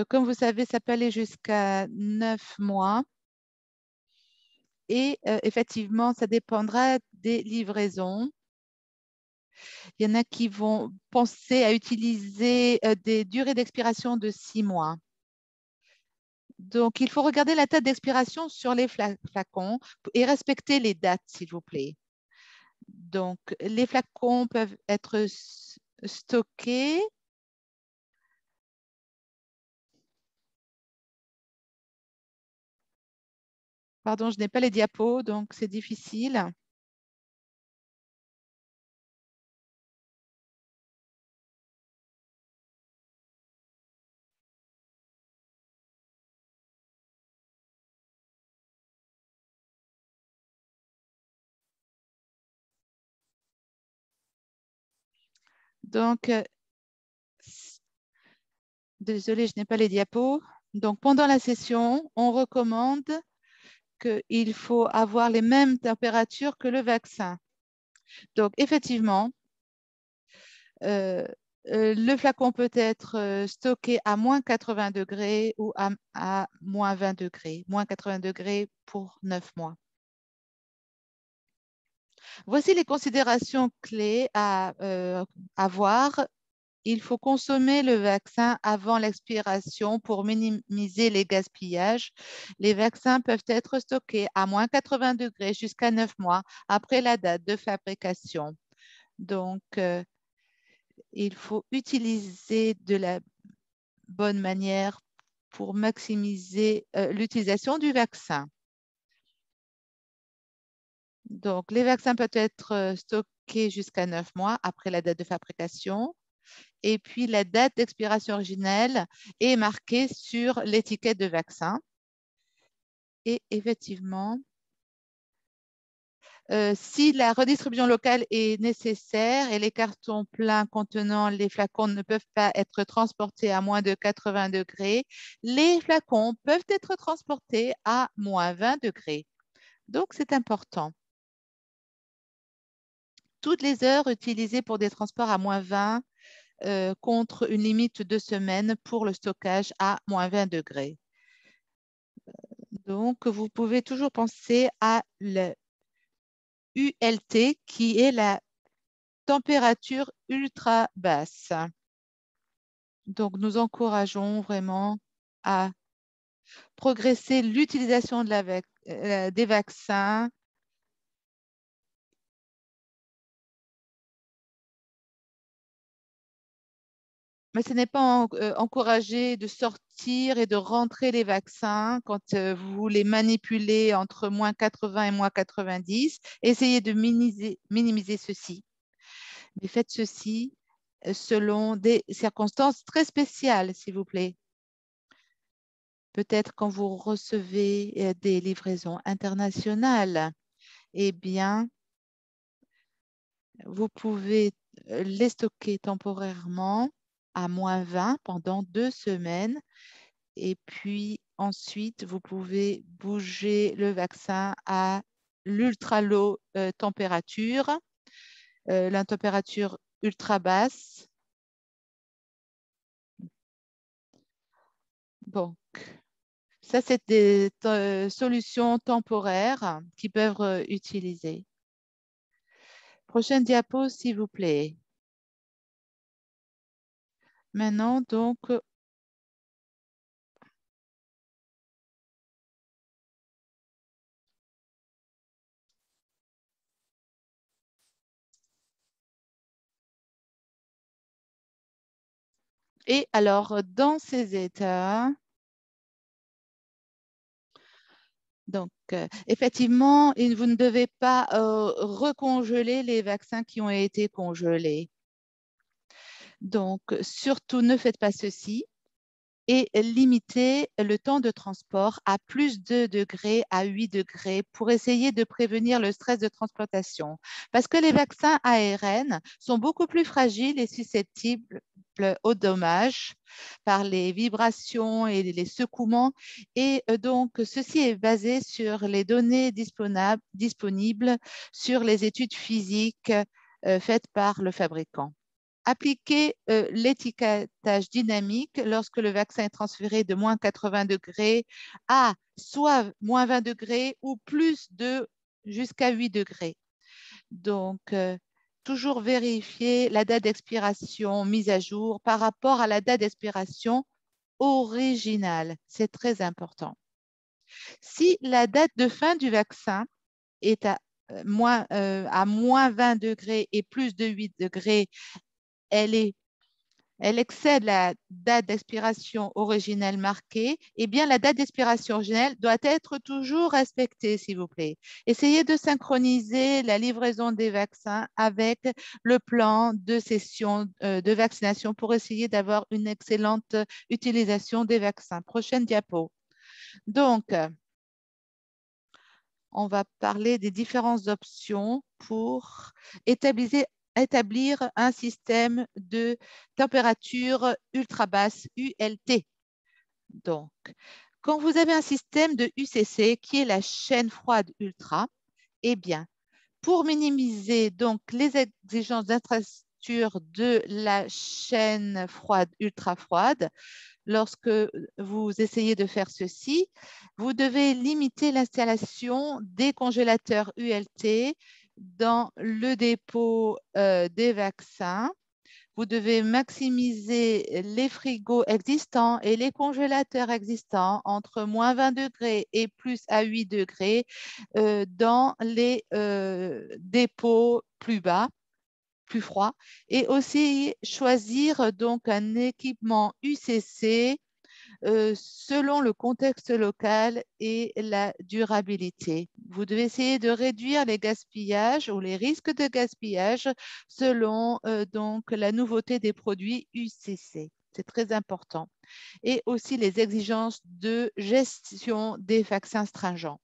comme vous savez, ça peut aller jusqu'à 9 mois. Et effectivement, ça dépendra des livraisons. Il y en a qui vont penser à utiliser des durées d'expiration de 6 mois. Donc, il faut regarder la date d'expiration sur les flacons et respecter les dates, s'il vous plaît. Donc, les flacons peuvent être stockés. Pardon, je n'ai pas les diapos, donc c'est difficile. Donc, désolée, je n'ai pas les diapos. Donc, pendant la session, on recommande qu'il faut avoir les mêmes températures que le vaccin. Donc, effectivement, le flacon peut être stocké à moins 80 degrés ou à moins 20 degrés, moins 80 degrés pour 9 mois. Voici les considérations clés à avoir. Il faut consommer le vaccin avant l'expiration pour minimiser les gaspillages. Les vaccins peuvent être stockés à moins 80 degrés jusqu'à 9 mois après la date de fabrication. Donc, il faut utiliser de la bonne manière pour maximiser l'utilisation du vaccin. Donc, les vaccins peuvent être stockés jusqu'à 9 mois après la date de fabrication. Et puis, la date d'expiration originelle est marquée sur l'étiquette de vaccin. Et effectivement, si la redistribution locale est nécessaire et les cartons pleins contenant les flacons ne peuvent pas être transportés à moins de 80 degrés, les flacons peuvent être transportés à moins 20 degrés. Donc, c'est important. Toutes les heures utilisées pour des transports à moins 20 contre une limite de 2 semaines pour le stockage à moins 20 degrés. Donc, vous pouvez toujours penser à le ULT qui est la température ultra basse. Donc, nous encourageons vraiment à progresser l'utilisation des vaccins. Mais ce n'est pas encouragé de sortir et de rentrer les vaccins quand vous les manipulez entre moins 80 et moins 90. Essayez de minimiser ceci. Mais faites ceci selon des circonstances très spéciales, s'il vous plaît. Peut-être quand vous recevez des livraisons internationales, eh bien, vous pouvez les stocker temporairement à moins 20 pendant 2 semaines. Et puis ensuite, vous pouvez bouger le vaccin à l'ultra low température, la température ultra basse. Bon, ça, c'est des solutions temporaires qui peuvent être utilisées. Prochaine diapo, s'il vous plaît. Maintenant, donc, et alors, dans ces états, donc, effectivement, vous ne devez pas recongeler les vaccins qui ont été congelés. Donc, surtout, ne faites pas ceci et limitez le temps de transport à plus de degrés à 8 degrés pour essayer de prévenir le stress de transplantation. Parce que les vaccins ARN sont beaucoup plus fragiles et susceptibles aux dommages par les vibrations et les secouements. Et donc, ceci est basé sur les données disponibles sur les études physiques faites par le fabricant. Appliquer l'étiquetage dynamique lorsque le vaccin est transféré de moins 80 degrés à soit moins 20 degrés ou plus de jusqu'à 8 degrés. Donc, toujours vérifier la date d'expiration mise à jour par rapport à la date d'expiration originale. C'est très important. Si la date de fin du vaccin est à moins 20 degrés et plus de 8 degrés, elle excède la date d'expiration originelle marquée, eh bien, la date d'expiration originelle doit être toujours respectée, s'il vous plaît. Essayez de synchroniser la livraison des vaccins avec le plan de session de vaccination pour essayer d'avoir une excellente utilisation des vaccins. Prochaine diapo. Donc, on va parler des différentes options pour établir un système de température ultra basse, ULT. Donc, quand vous avez un système de UCC, qui est la chaîne froide ultra, eh bien, pour minimiser donc les exigences d'infrastructure de la chaîne froide, ultra froide, lorsque vous essayez de faire ceci, vous devez limiter l'installation des congélateurs ULT dans le dépôt des vaccins. Vous devez maximiser les frigos existants et les congélateurs existants entre moins 20 degrés et plus à 8 degrés dans les dépôts plus bas, plus froids, et aussi choisir donc un équipement UCC selon le contexte local et la durabilité. Vous devez essayer de réduire les gaspillages ou les risques de gaspillage selon donc la nouveauté des produits UCC. C'est très important. Et aussi les exigences de gestion des vaccins stringents.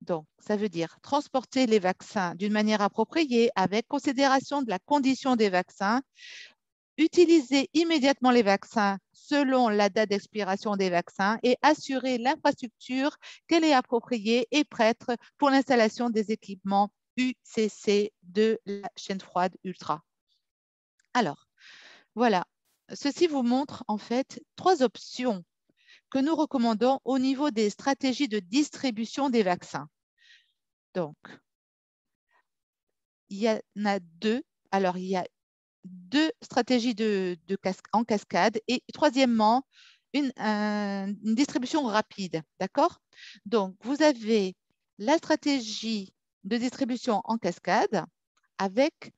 Donc, ça veut dire transporter les vaccins d'une manière appropriée avec considération de la condition des vaccins, utiliser immédiatement les vaccins selon la date d'expiration des vaccins et assurer l'infrastructure qu'elle est appropriée et prête pour l'installation des équipements UCC de la chaîne froide ultra. Alors, voilà. Ceci vous montre en fait 3 options que nous recommandons au niveau des stratégies de distribution des vaccins. Donc, il y en a 2. Alors, il y a 2 stratégies en cascade et troisièmement, une distribution rapide. D'accord? Donc, vous avez la stratégie de distribution en cascade avec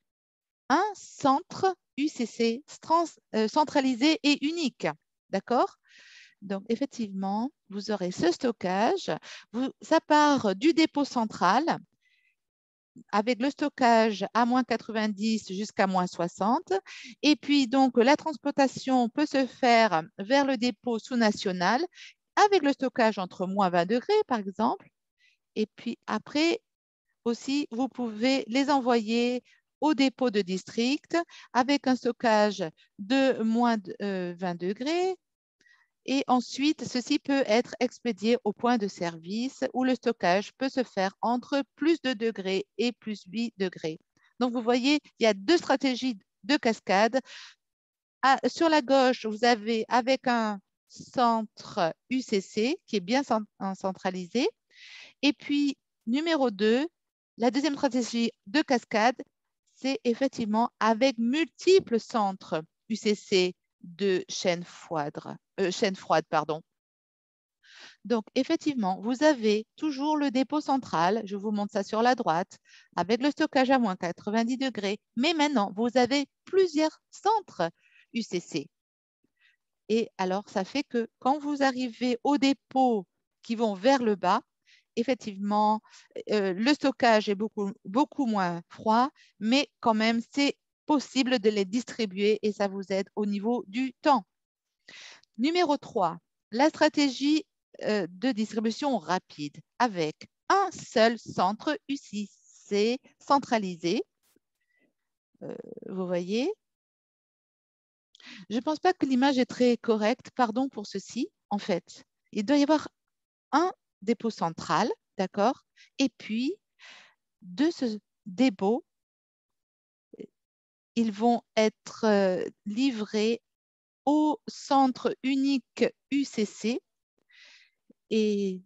un centre UCC centralisé et unique. D'accord? Donc, effectivement, vous aurez ce stockage. Ça part du dépôt central avec le stockage à moins 90 jusqu'à moins 60. Et puis, donc, la transportation peut se faire vers le dépôt sous-national avec le stockage entre moins 20 degrés, par exemple. Et puis après, aussi, vous pouvez les envoyer au dépôt de district avec un stockage de moins 20 degrés. Et ensuite, ceci peut être expédié au point de service où le stockage peut se faire entre plus 2 degrés et plus 8 degrés. Donc, vous voyez, il y a 2 stratégies de cascade. Sur la gauche, vous avez avec un centre UCC qui est bien centralisé. Et puis, numéro 2, la deuxième stratégie de cascade, c'est effectivement avec multiples centres UCC de chaîne froide. Pardon. Donc, effectivement, vous avez toujours le dépôt central, je vous montre ça sur la droite, avec le stockage à moins 90 degrés. Mais maintenant, vous avez plusieurs centres UCC. Et alors, ça fait que quand vous arrivez au dépôt qui vont vers le bas, effectivement, le stockage est beaucoup moins froid, mais quand même, c'est possible de les distribuer et ça vous aide au niveau du temps. Numéro 3, la stratégie de distribution rapide avec un seul centre UCC centralisé. Vous voyez, je ne pense pas que l'image est très correcte, pardon pour ceci. En fait, il doit y avoir un dépôt central, d'accord? Et puis, de ce dépôt, ils vont être livrés au centre unique UCC. Et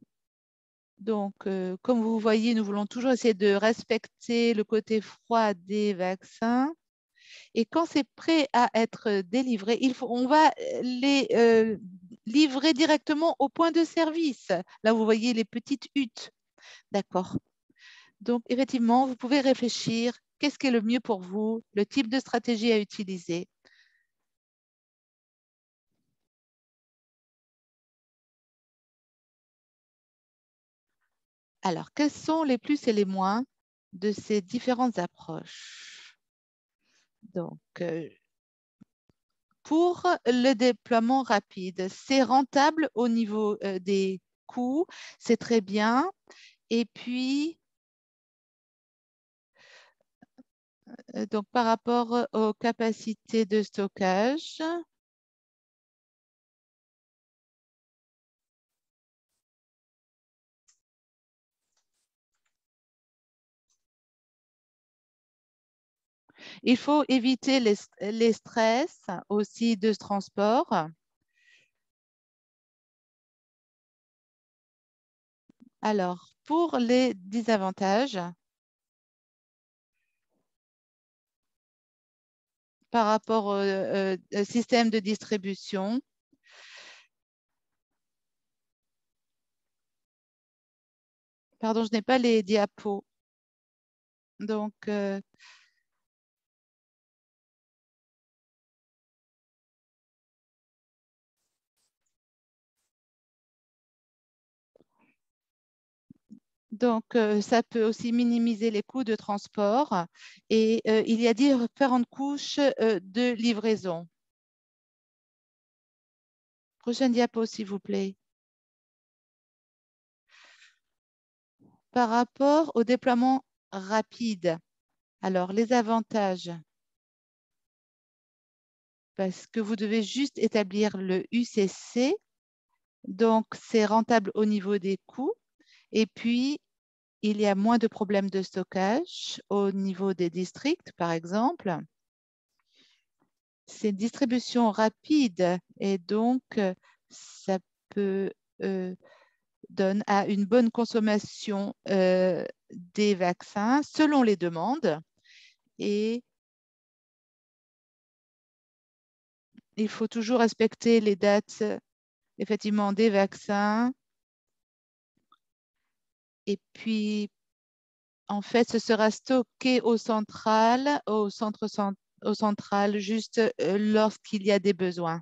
donc, comme vous voyez, nous voulons toujours essayer de respecter le côté froid des vaccins. Et quand c'est prêt à être délivré, on va les livrer directement au point de service. Là, vous voyez les petites huttes. D'accord. Donc, effectivement, vous pouvez réfléchir. Qu'est-ce qui est le mieux pour vous? Le type de stratégie à utiliser. Alors, quels sont les plus et les moins de ces différentes approches? Donc, pour le déploiement rapide, c'est rentable au niveau des coûts, c'est très bien. Et puis, Donc, par rapport aux capacités de stockage, il faut éviter les stress aussi de transport. Alors, pour les désavantages, par rapport au système de distribution, pardon, je n'ai pas les diapos. Donc, ça peut aussi minimiser les coûts de transport et il y a différentes couches de livraison. Prochaine diapo, s'il vous plaît. Par rapport au déploiement rapide, alors les avantages, parce que vous devez juste établir le UCC, donc c'est rentable au niveau des coûts et puis il y a moins de problèmes de stockage au niveau des districts, par exemple. C'est une distribution rapide et donc ça peut donner à une bonne consommation des vaccins selon les demandes. Et il faut toujours respecter les dates effectivement des vaccins. Et puis, en fait, ce sera stocké au central, au central, juste lorsqu'il y a des besoins.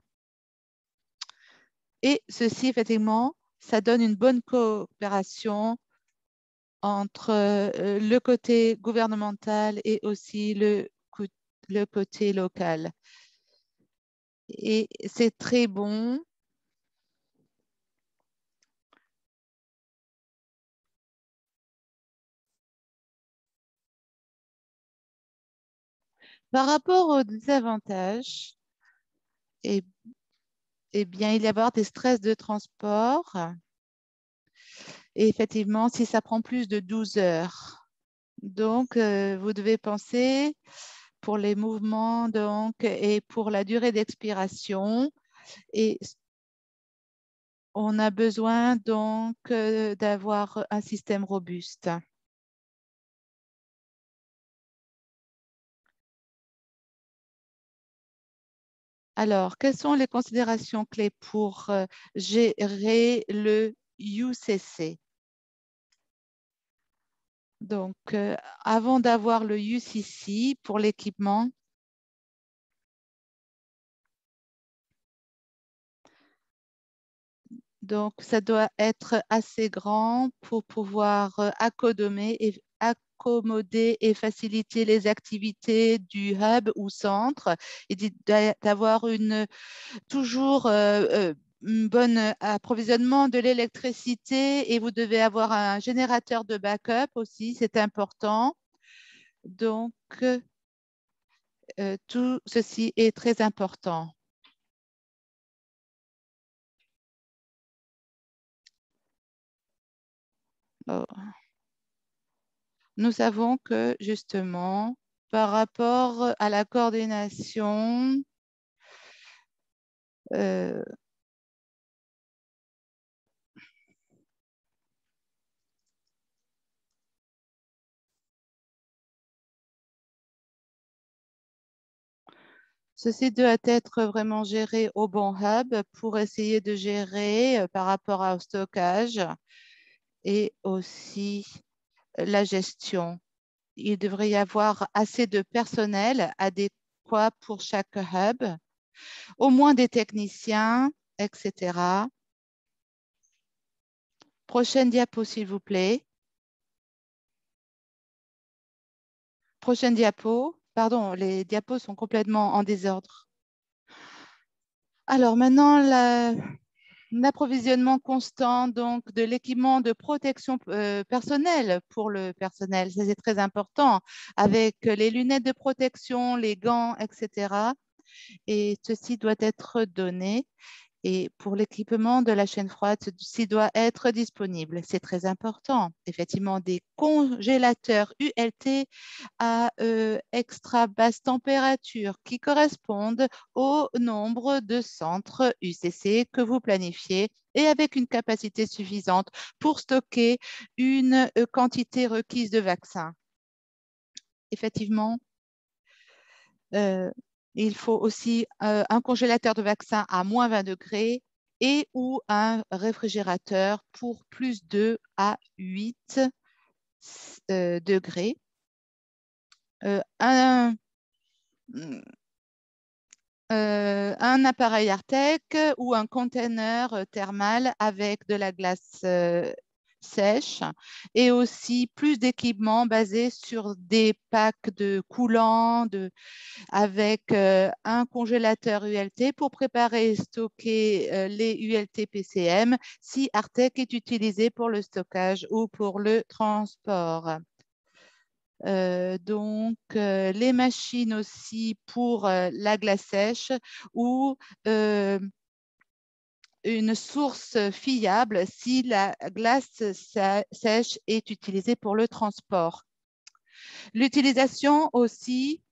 Et ceci, effectivement, ça donne une bonne coopération entre le côté gouvernemental et aussi le côté local. Et c'est très bon. Par rapport aux désavantages, eh, eh bien, il y avoir des stress de transport. Et effectivement, si ça prend plus de 12 heures, donc vous devez penser pour les mouvements donc, et pour la durée d'expiration. Et on a besoin donc d'avoir un système robuste. Alors, quelles sont les considérations clés pour gérer le UCC? Donc, avant d'avoir le UCC pour l'équipement, donc ça doit être assez grand pour pouvoir accommoder et faciliter les activités du hub ou centre et d'avoir toujours un bon approvisionnement de l'électricité et vous devez avoir un générateur de backup aussi, c'est important. Donc, tout ceci est très important. Oh. Nous savons que justement, par rapport à la coordination, euh, ceci doit être vraiment géré au bon hub pour essayer de gérer par rapport au stockage et aussi la gestion. Il devrait y avoir assez de personnel adéquat pour chaque hub, au moins des techniciens, etc. Prochaine diapo, s'il vous plaît. Prochaine diapo. Pardon, les diapos sont complètement en désordre. Alors maintenant, L'approvisionnement constant donc de l'équipement de protection personnelle pour le personnel, ça c'est très important, avec les lunettes de protection, les gants, etc. Et ceci doit être donné. Et pour l'équipement de la chaîne froide, ceci doit être disponible. C'est très important. Effectivement, des congélateurs ULT à extra basse température qui correspondent au nombre de centres UCC que vous planifiez et avec une capacité suffisante pour stocker une quantité requise de vaccins. Effectivement, il faut aussi un congélateur de vaccin à moins 20 degrés et ou un réfrigérateur pour plus de à 8 degrés. Un appareil Artec ou un container thermal avec de la glace sèche et aussi plus d'équipements basés sur des packs de coulants, avec un congélateur ULT pour préparer et stocker les ULT PCM si Artec est utilisé pour le stockage ou pour le transport. Les machines aussi pour la glace sèche ou une source fiable si la glace sèche est utilisée pour le transport. L'utilisation aussi,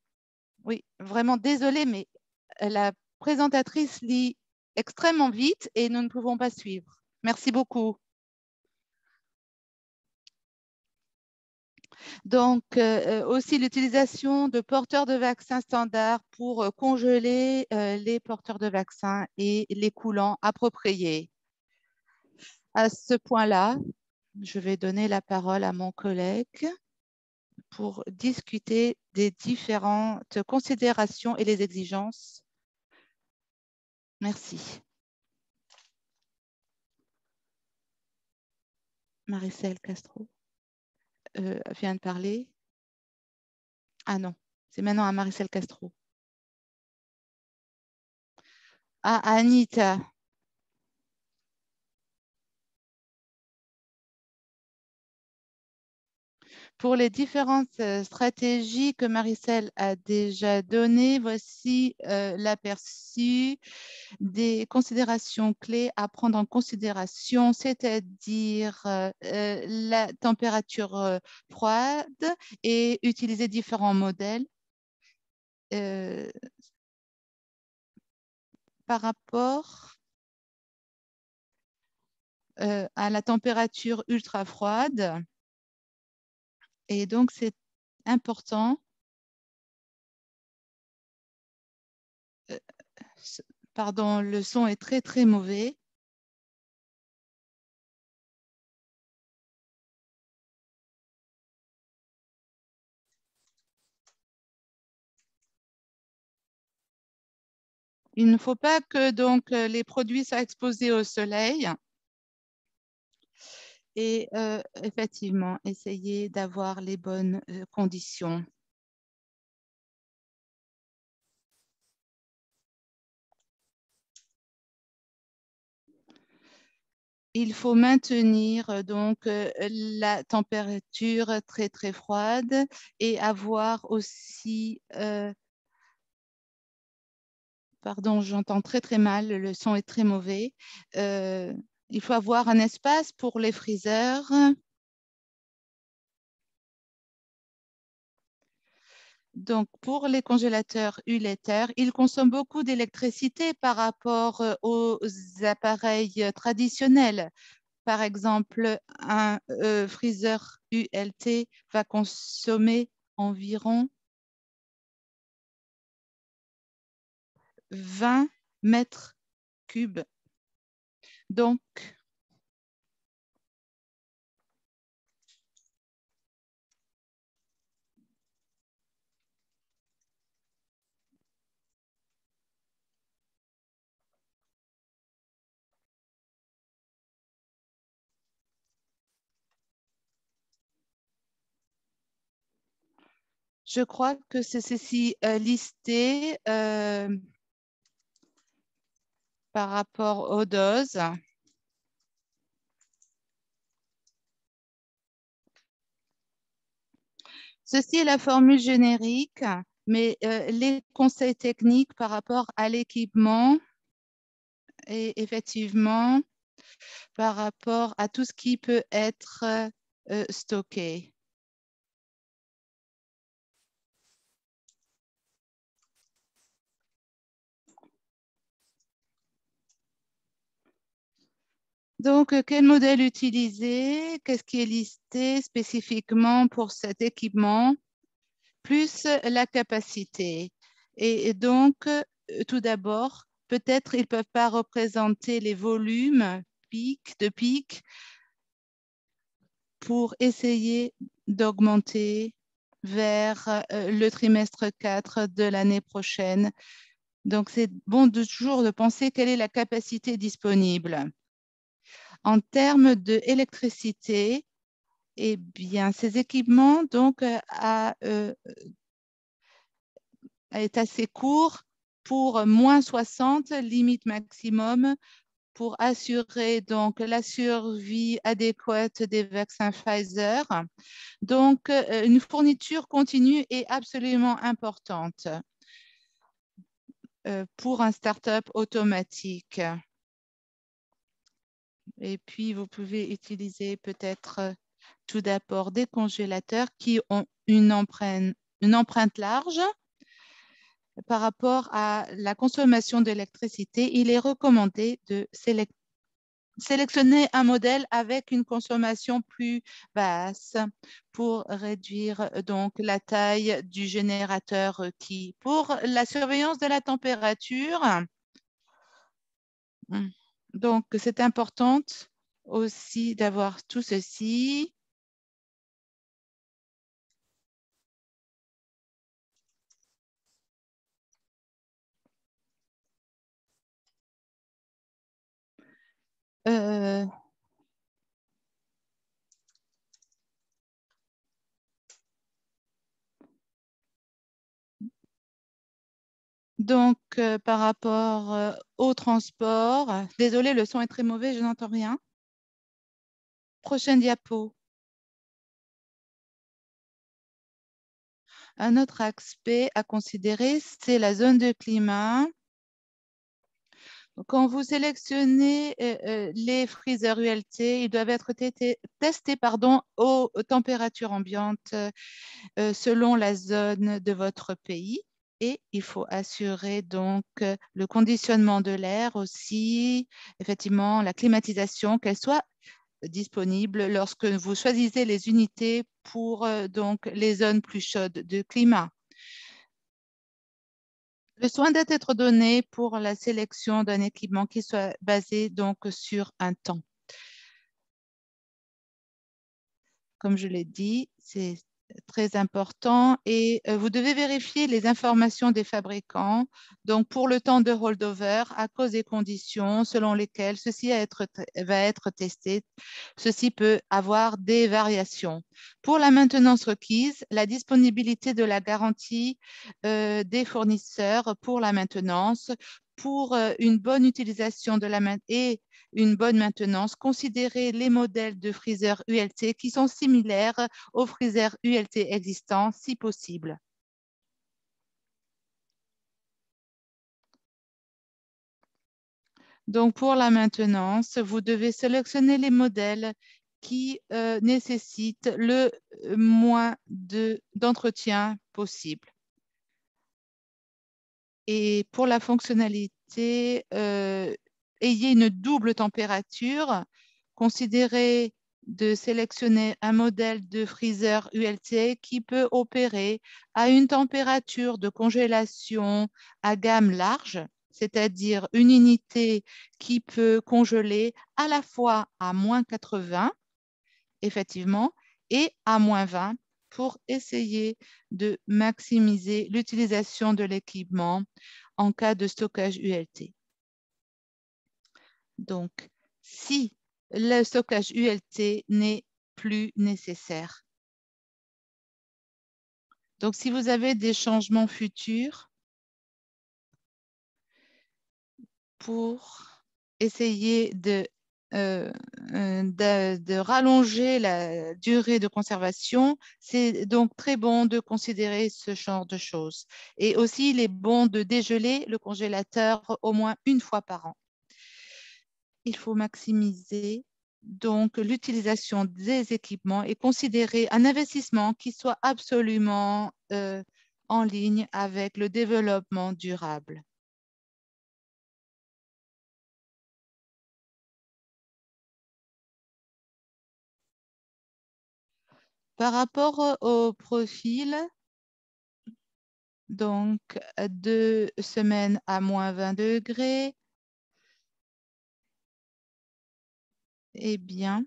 oui, vraiment désolée, mais la présentatrice lit extrêmement vite et nous ne pouvons pas suivre. Merci beaucoup. Donc, aussi l'utilisation de porteurs de vaccins standards pour congeler les porteurs de vaccins et les coulants appropriés. À ce point-là, je vais donner la parole à mon collègue pour discuter des différentes considérations et les exigences. Merci. Maricel Castro vient de parler. Ah non, c'est maintenant à Maricel Castro. Ah, Anita. Pour les différentes stratégies que Maricel a déjà données, voici l'aperçu des considérations clés à prendre en considération, c'est-à-dire la température froide et utiliser différents modèles par rapport à la température ultra froide. Et donc, c'est important. Pardon, le son est très, très mauvais. Il ne faut pas que donc les produits soient exposés au soleil. Et effectivement, essayer d'avoir les bonnes conditions. Il faut maintenir donc la température très très froide et avoir aussi, pardon, j'entends très très mal, le son est très mauvais. Il faut avoir un espace pour les freezers. Donc, pour les congélateurs ULT, ils consomment beaucoup d'électricité par rapport aux appareils traditionnels. Par exemple, un freezer ULT va consommer environ 20 mètres cubes. Donc, je crois que c'est ceci listé par rapport aux doses. Ceci est la formule générique, mais les conseils techniques par rapport à l'équipement et effectivement par rapport à tout ce qui peut être stocké. Donc, quel modèle utiliser? Qu'est-ce qui est listé spécifiquement pour cet équipement? Plus la capacité. Et donc, tout d'abord, peut-être ils ne peuvent pas représenter les volumes de pic pour essayer d'augmenter vers le trimestre 4 de l'année prochaine. Donc, c'est bon de toujours de penser quelle est la capacité disponible. En termes d'électricité, eh bien, ces équipements donc, est assez court pour moins 60, limite maximum, pour assurer donc la survie adéquate des vaccins Pfizer. Donc, une fourniture continue est absolument importante pour un start-up automatique. Et puis, vous pouvez utiliser peut-être tout d'abord des congélateurs qui ont une empreinte large. Par rapport à la consommation d'électricité, il est recommandé de sélectionner un modèle avec une consommation plus basse pour réduire donc la taille du générateur requis. Pour la surveillance de la température, donc c'est important aussi d'avoir tout ceci. Donc, par rapport au transport, désolé, le son est très mauvais, je n'entends rien. Prochaine diapo. Un autre aspect à considérer, c'est la zone de climat. Quand vous sélectionnez les freezers ULT, ils doivent être testés aux températures ambiantes selon la zone de votre pays. Et il faut assurer donc le conditionnement de l'air aussi, effectivement, la climatisation, qu'elle soit disponible lorsque vous choisissez les unités pour donc les zones plus chaudes de climat. Le soin doit être donné pour la sélection d'un équipement qui soit basé donc sur un temps. Comme je l'ai dit, c'est très important et vous devez vérifier les informations des fabricants. Donc, pour le temps de holdover, à cause des conditions selon lesquelles ceci va être testé, ceci peut avoir des variations. Pour la maintenance requise, la disponibilité de la garantie des fournisseurs pour la maintenance, pour une bonne utilisation de la et une bonne maintenance, considérez les modèles de freezer ULT qui sont similaires aux freezers ULT existants si possible. Donc, pour la maintenance, vous devez sélectionner les modèles qui nécessitent le moins d'entretien possible. Et pour la fonctionnalité, ayez une double température. Considérez de sélectionner un modèle de freezer ULT qui peut opérer à une température de congélation à gamme large, c'est-à-dire une unité qui peut congeler à la fois à moins 80, effectivement, et à moins 20 pour essayer de maximiser l'utilisation de l'équipement en cas de stockage ULT. Donc, si le stockage ULT n'est plus nécessaire. Donc, si vous avez des changements futurs pour essayer de de rallonger la durée de conservation, c'est donc très bon de considérer ce genre de choses. Et aussi, il est bon de dégeler le congélateur au moins une fois par an. Il faut maximiser donc l'utilisation des équipements et considérer un investissement qui soit absolument en ligne avec le développement durable. Par rapport au profil, donc 2 semaines à moins 20 degrés, eh bien,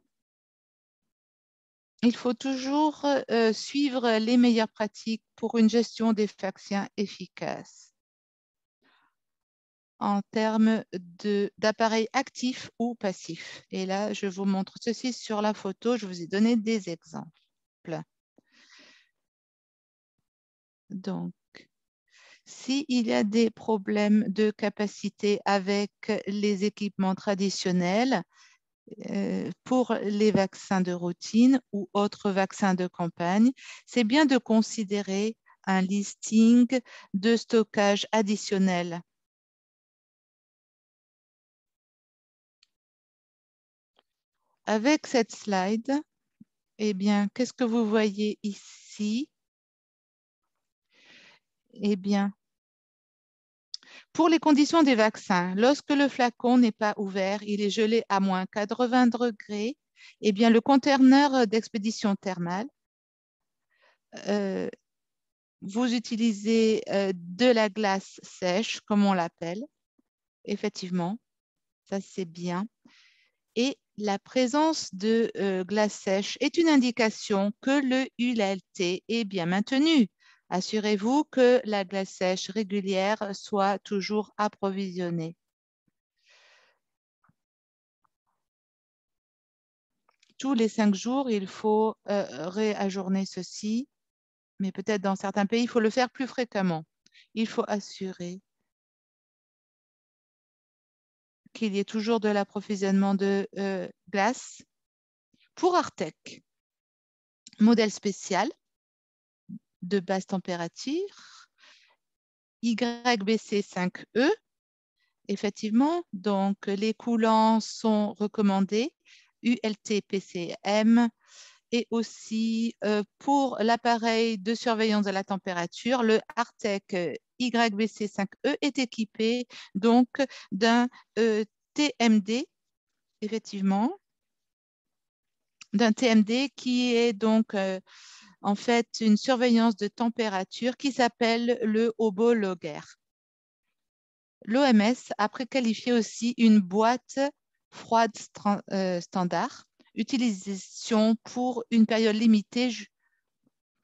il faut toujours suivre les meilleures pratiques pour une gestion des vaccins efficace en termes d'appareils actifs ou passifs. Et là, je vous montre ceci sur la photo. Je vous ai donné des exemples. Donc, s'il y a des problèmes de capacité avec les équipements traditionnels, pour les vaccins de routine ou autres vaccins de campagne, c'est bien de considérer un listing de stockage additionnel. Avec cette slide, eh bien, qu'est-ce que vous voyez ici? Eh bien, pour les conditions des vaccins, lorsque le flacon n'est pas ouvert, il est gelé à moins 80 degrés, eh bien, le conteneur d'expédition thermale, vous utilisez de la glace sèche, comme on l'appelle, effectivement, ça c'est bien. Et la présence de glace sèche est une indication que le ULT est bien maintenu. Assurez-vous que la glace sèche régulière soit toujours approvisionnée. Tous les 5 jours, il faut réajourner ceci, mais peut-être dans certains pays, il faut le faire plus fréquemment. Il faut assurer qu'il y ait toujours de l'approvisionnement de glace. Pour Artec, modèle spécial de basse température, YBC5E, effectivement, donc les coulants sont recommandés, ULT-PCM, et aussi pour l'appareil de surveillance de la température, le Artec YBC5E est équipé donc d'un TMD, effectivement, d'un TMD qui est donc en fait une surveillance de température qui s'appelle le Hobo-Logger. L'OMS a préqualifié aussi une boîte froide standard, utilisation pour une période limitée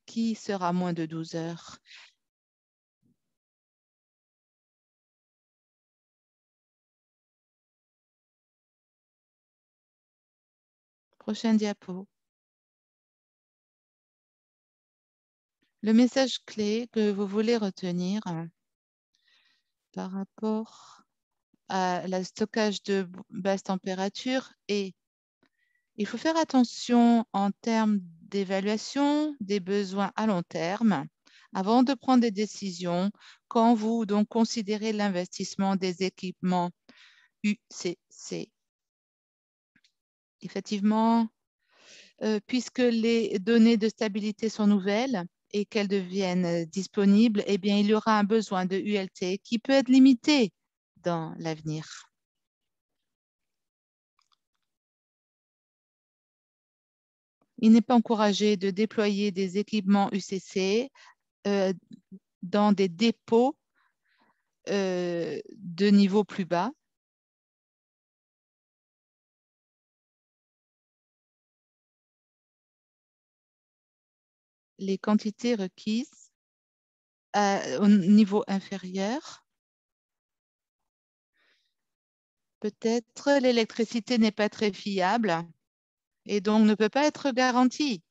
qui sera moins de 12 heures. Prochaine diapo. Le message clé que vous voulez retenir par rapport à la stockage de basse température est il faut faire attention en termes d'évaluation des besoins à long terme avant de prendre des décisions quand vous donc considérez l'investissement des équipements UCC. Effectivement, puisque les données de stabilité sont nouvelles et qu'elles deviennent disponibles, eh bien, il y aura un besoin de ULT qui peut être limité dans l'avenir. Il n'est pas encouragé de déployer des équipements UCC dans des dépôts de niveau plus bas. Les quantités requises au niveau inférieur. Peut-être l'électricité n'est pas très fiable et donc ne peut pas être garantie.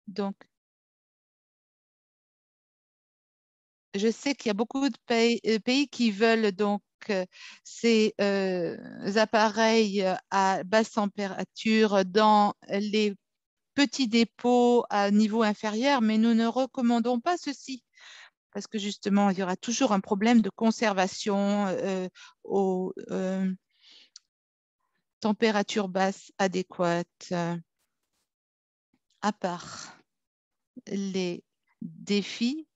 Donc, je sais qu'il y a beaucoup de pays qui veulent donc ces appareils à basse température dans les petits dépôts à niveau inférieur, mais nous ne recommandons pas ceci parce que justement, il y aura toujours un problème de conservation aux températures basses adéquates. À part les défis,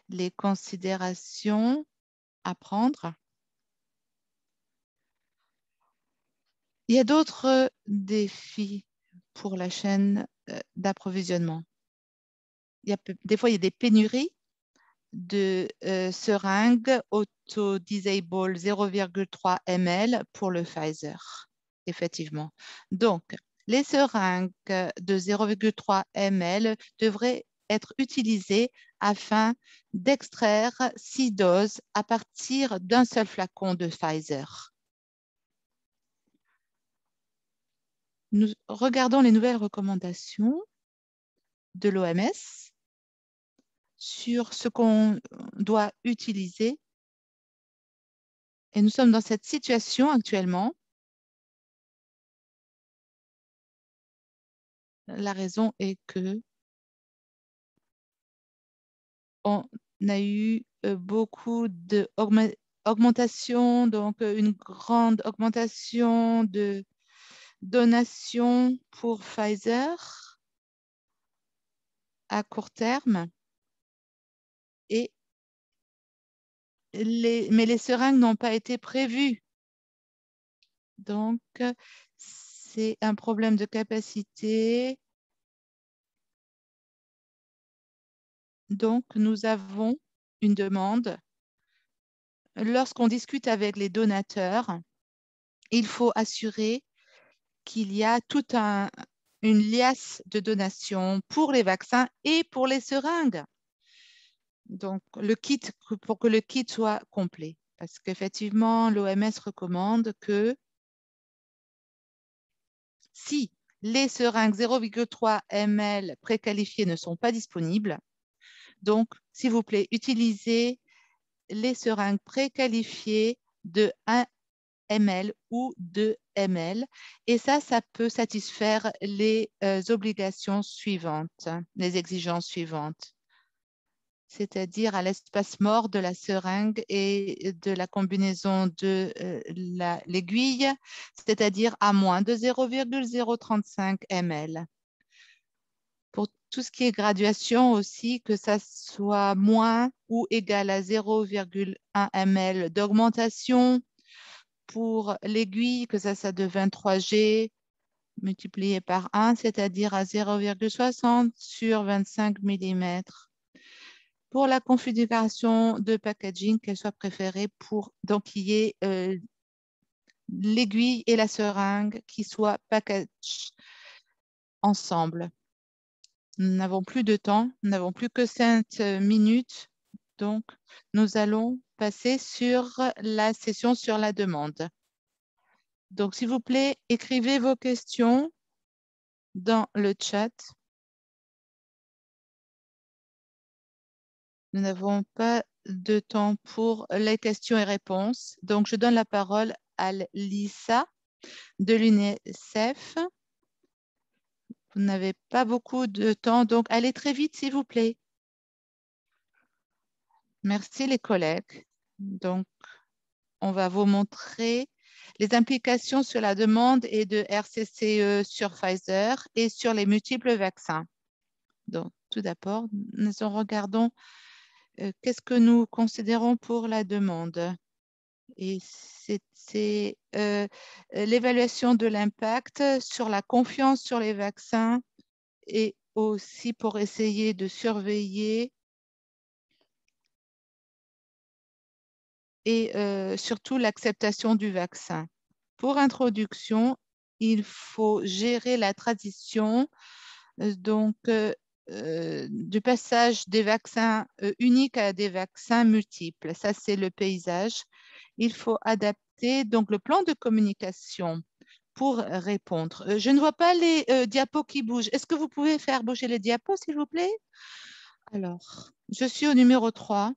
les considérations à prendre, il y a d'autres défis pour la chaîne d'approvisionnement. Des fois, il y a des pénuries de seringues auto-disable 0,3 ml pour le Pfizer, effectivement. Donc, les seringues de 0,3 ml devraient être utilisées afin d'extraire 6 doses à partir d'un seul flacon de Pfizer. Nous regardons les nouvelles recommandations de l'OMS sur ce qu'on doit utiliser. Et nous sommes dans cette situation actuellement. La raison est que on a eu beaucoup d'augmentation, donc une grande augmentation de donations pour Pfizer à court terme. Mais les seringues n'ont pas été prévues. Donc, c'est un problème de capacité. Donc, nous avons une demande. Lorsqu'on discute avec les donateurs, il faut assurer qu'il y a toute une liasse de donations pour les vaccins et pour les seringues. Donc, pour que le kit soit complet. Parce qu'effectivement, l'OMS recommande que si les seringues 0,3 ml préqualifiées ne sont pas disponibles, donc, s'il vous plaît, utilisez les seringues préqualifiées de 1 ml ou 2 ml. Et ça peut satisfaire les obligations suivantes, les exigences suivantes, c'est-à-dire à l'espace mort de la seringue et de la combinaison de l'aiguille, c'est-à-dire à moins de 0,035 ml. Pour tout ce qui est graduation aussi, que ça soit moins ou égal à 0,1 ml d'augmentation. Pour l'aiguille, que ça soit de 23G multiplié par 1, c'est-à-dire à 0,60 sur 25 mm. Pour la configuration de packaging, qu'elle soit préférée pour donc qu'il y ait l'aiguille et la seringue qui soient packagés ensemble. Nous n'avons plus de temps, nous n'avons plus que 5 minutes, donc nous allons passer sur la session sur la demande. Donc, s'il vous plaît, écrivez vos questions dans le chat. Nous n'avons pas de temps pour les questions et réponses. Donc, je donne la parole à Lisa de l'UNICEF. Vous n'avez pas beaucoup de temps, donc allez très vite, s'il vous plaît. Merci les collègues. Donc, on va vous montrer les implications sur la demande et de RCCE sur Pfizer et sur les multiples vaccins. Donc, tout d'abord, nous regardons qu'est-ce que nous considérons pour la demande. Et c'est l'évaluation de l'impact sur la confiance sur les vaccins et aussi pour essayer de surveiller et surtout l'acceptation du vaccin. Pour introduction, il faut gérer la transition du passage des vaccins uniques à des vaccins multiples. Ça, c'est le paysage. Il faut adapter donc le plan de communication pour répondre. Je ne vois pas les diapos qui bougent. Est-ce que vous pouvez faire bouger les diapos, s'il vous plaît? Alors, je suis au numéro 3.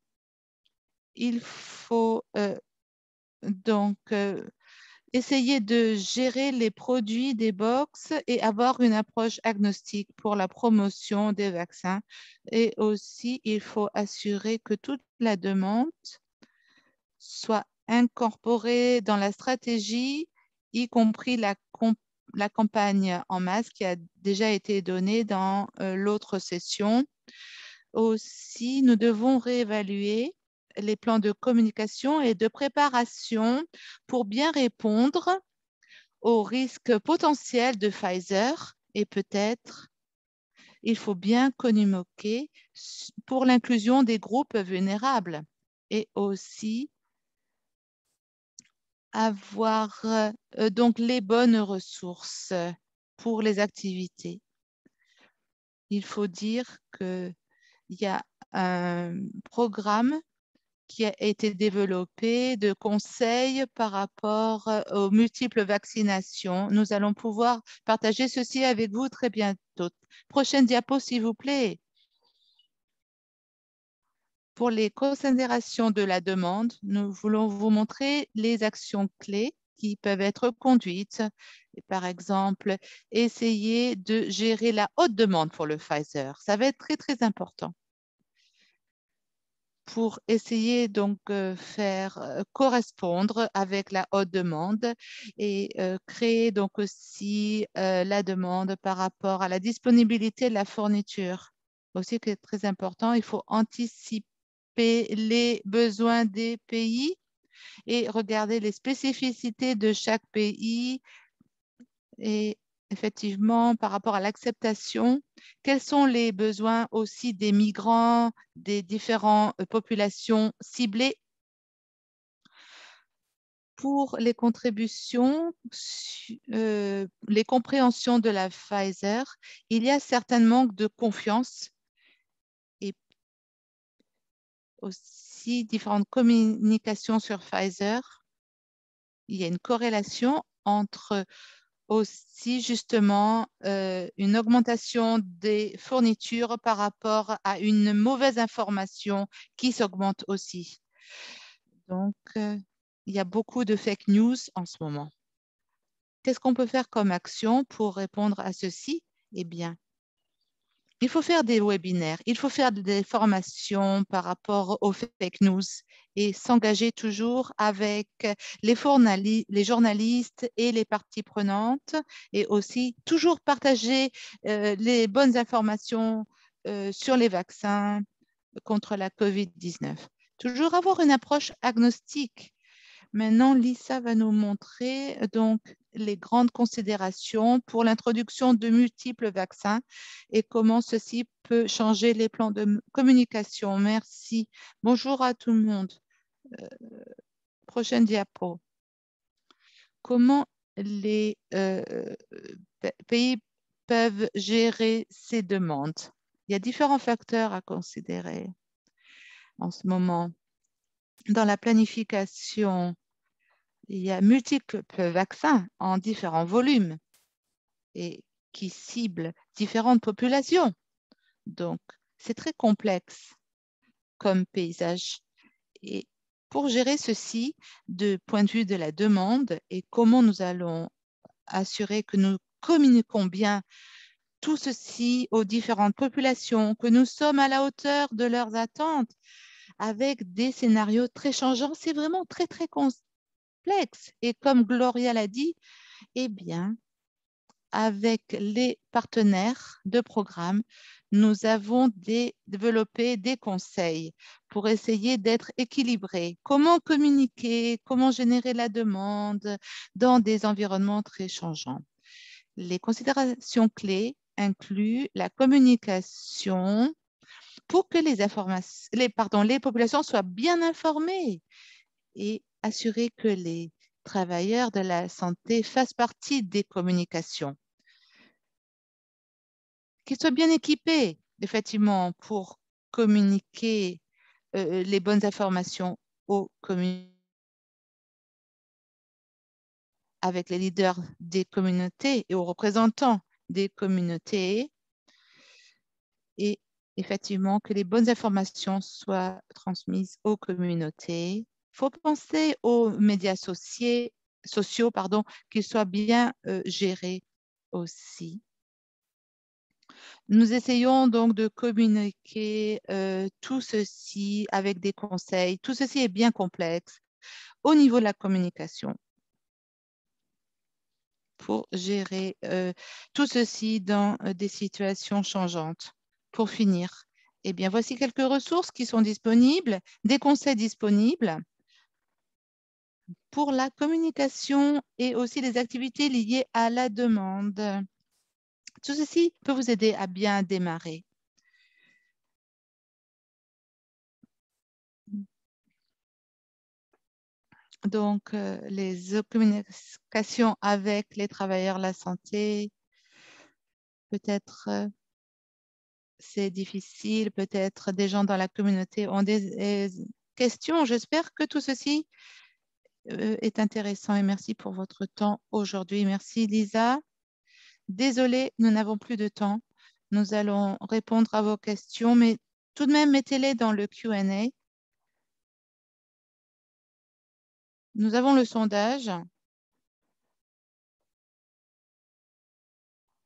Il faut Donc, essayer de gérer les produits des box et avoir une approche agnostique pour la promotion des vaccins. Et aussi, il faut assurer que toute la demande soit incorporée dans la stratégie, y compris la campagne en masse qui a déjà été donnée dans l'autre session. Aussi, nous devons réévaluer les plans de communication et de préparation pour bien répondre aux risques potentiels de Pfizer et peut-être il faut bien communiquer pour l'inclusion des groupes vulnérables et aussi avoir donc les bonnes ressources pour les activités. Il faut dire qu'il y a un programme qui a été développé de conseils par rapport aux multiples vaccinations. Nous allons pouvoir partager ceci avec vous très bientôt. Prochaine diapo, s'il vous plaît. Pour les considérations de la demande, nous voulons vous montrer les actions clés qui peuvent être conduites. Et par exemple, essayer de gérer la haute demande pour le Pfizer. Ça va être très, très important pour essayer donc faire correspondre avec la haute demande et créer donc aussi la demande par rapport à la disponibilité de la fourniture. Aussi, qui est très important, il faut anticiper les besoins des pays et regarder les spécificités de chaque pays et effectivement, par rapport à l'acceptation, quels sont les besoins aussi des migrants, des différentes populations ciblées pour les contributions, les compréhensions de la Pfizer. Il y a certains manques de confiance et aussi différentes communications sur Pfizer. Il y a une corrélation entre aussi justement une augmentation des fournitures par rapport à une mauvaise information qui s'augmente aussi. Donc, il y a beaucoup de fake news en ce moment. Qu'est-ce qu'on peut faire comme action pour répondre à ceci? Eh bien, il faut faire des webinaires, il faut faire des formations par rapport aux fake news et s'engager toujours avec les journalistes et les parties prenantes et aussi toujours partager les bonnes informations sur les vaccins contre la COVID-19. Toujours avoir une approche agnostique. Maintenant, Lisa va nous montrer donc les grandes considérations pour l'introduction de multiples vaccins et comment ceci peut changer les plans de communication. Merci. Bonjour à tout le monde. Prochaine diapo. Comment les pays peuvent gérer ces demandes? Il y a différents facteurs à considérer en ce moment. Dans la planification, il y a multiples vaccins en différents volumes et qui ciblent différentes populations. Donc, c'est très complexe comme paysage. Et pour gérer ceci, de point de vue de la demande et comment nous allons assurer que nous communiquons bien tout ceci aux différentes populations, que nous sommes à la hauteur de leurs attentes avec des scénarios très changeants, c'est vraiment très, très complexe. Et comme Gloria l'a dit, eh bien, avec les partenaires de programme, nous avons développé des conseils pour essayer d'être équilibrés. Comment communiquer, comment générer la demande dans des environnements très changeants. Les considérations clés incluent la communication pour que les populations soient bien informées et assurer que les travailleurs de la santé fassent partie des communications. Qu'ils soient bien équipés, effectivement, pour communiquer les bonnes informations aux avec les leaders des communautés et aux représentants des communautés et effectivement que les bonnes informations soient transmises aux communautés faut penser aux médias sociaux, qu'ils soient bien gérés aussi. Nous essayons donc de communiquer tout ceci avec des conseils. Tout ceci est bien complexe au niveau de la communication pour gérer tout ceci dans des situations changeantes. Pour finir, eh bien, voici quelques ressources qui sont disponibles, des conseils disponibles pour la communication et aussi les activités liées à la demande. Tout ceci peut vous aider à bien démarrer. Donc, les communications avec les travailleurs de la santé, peut-être c'est difficile, peut-être des gens dans la communauté ont des questions. J'espère que tout ceci est intéressant et merci pour votre temps aujourd'hui. Merci Lisa. Désolée, nous n'avons plus de temps. Nous allons répondre à vos questions, mais tout de même, mettez-les dans le Q&A. Nous avons le sondage.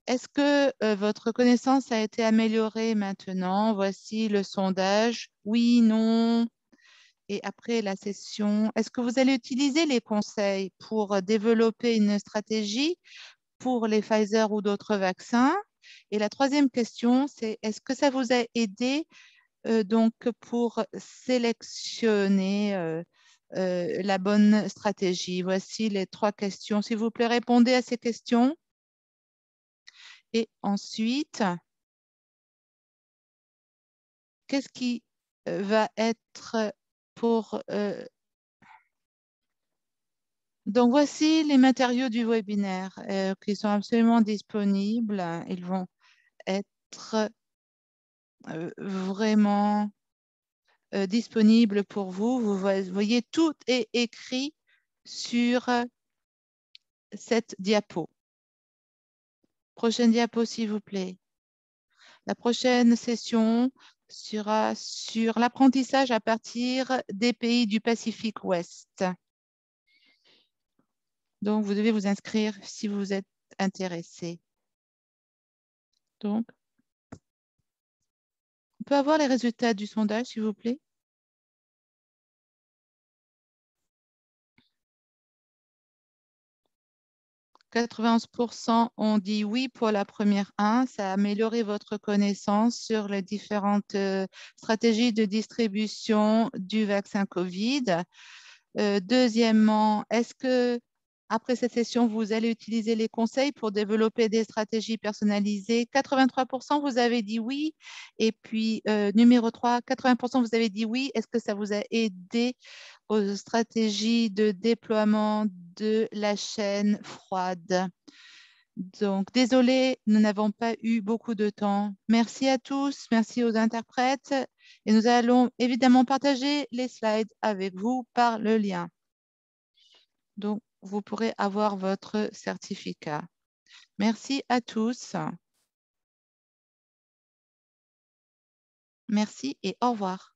Est-ce que votre connaissance a été améliorée maintenant? Voici le sondage. Oui, non. Et après la session, est-ce que vous allez utiliser les conseils pour développer une stratégie pour les Pfizer ou d'autres vaccins? Et la troisième question, c'est est-ce que ça vous a aidé donc pour sélectionner la bonne stratégie? Voici les trois questions. S'il vous plaît, répondez à ces questions. Et ensuite, qu'est-ce qui va être pour... Donc, voici les matériaux du webinaire qui sont absolument disponibles. Ils vont être vraiment disponibles pour vous. Vous voyez, tout est écrit sur cette diapo. Prochaine diapo, s'il vous plaît. La prochaine session sera sur l'apprentissage à partir des pays du Pacifique Ouest. Donc, vous devez vous inscrire si vous êtes intéressé. Donc, on peut avoir les résultats du sondage, s'il vous plaît? 91% ont dit oui pour la première 1. Ça a amélioré votre connaissance sur les différentes stratégies de distribution du vaccin COVID. Deuxièmement, est-ce que après cette session, vous allez utiliser les conseils pour développer des stratégies personnalisées? 83% vous avez dit oui. Et puis, numéro 3, 80% vous avez dit oui. Est-ce que ça vous a aidé aux stratégies de déploiement de la chaîne froide? Donc, désolé, nous n'avons pas eu beaucoup de temps. Merci à tous, merci aux interprètes. Et nous allons évidemment partager les slides avec vous par le lien. Donc, vous pourrez avoir votre certificat. Merci à tous. Merci et au revoir.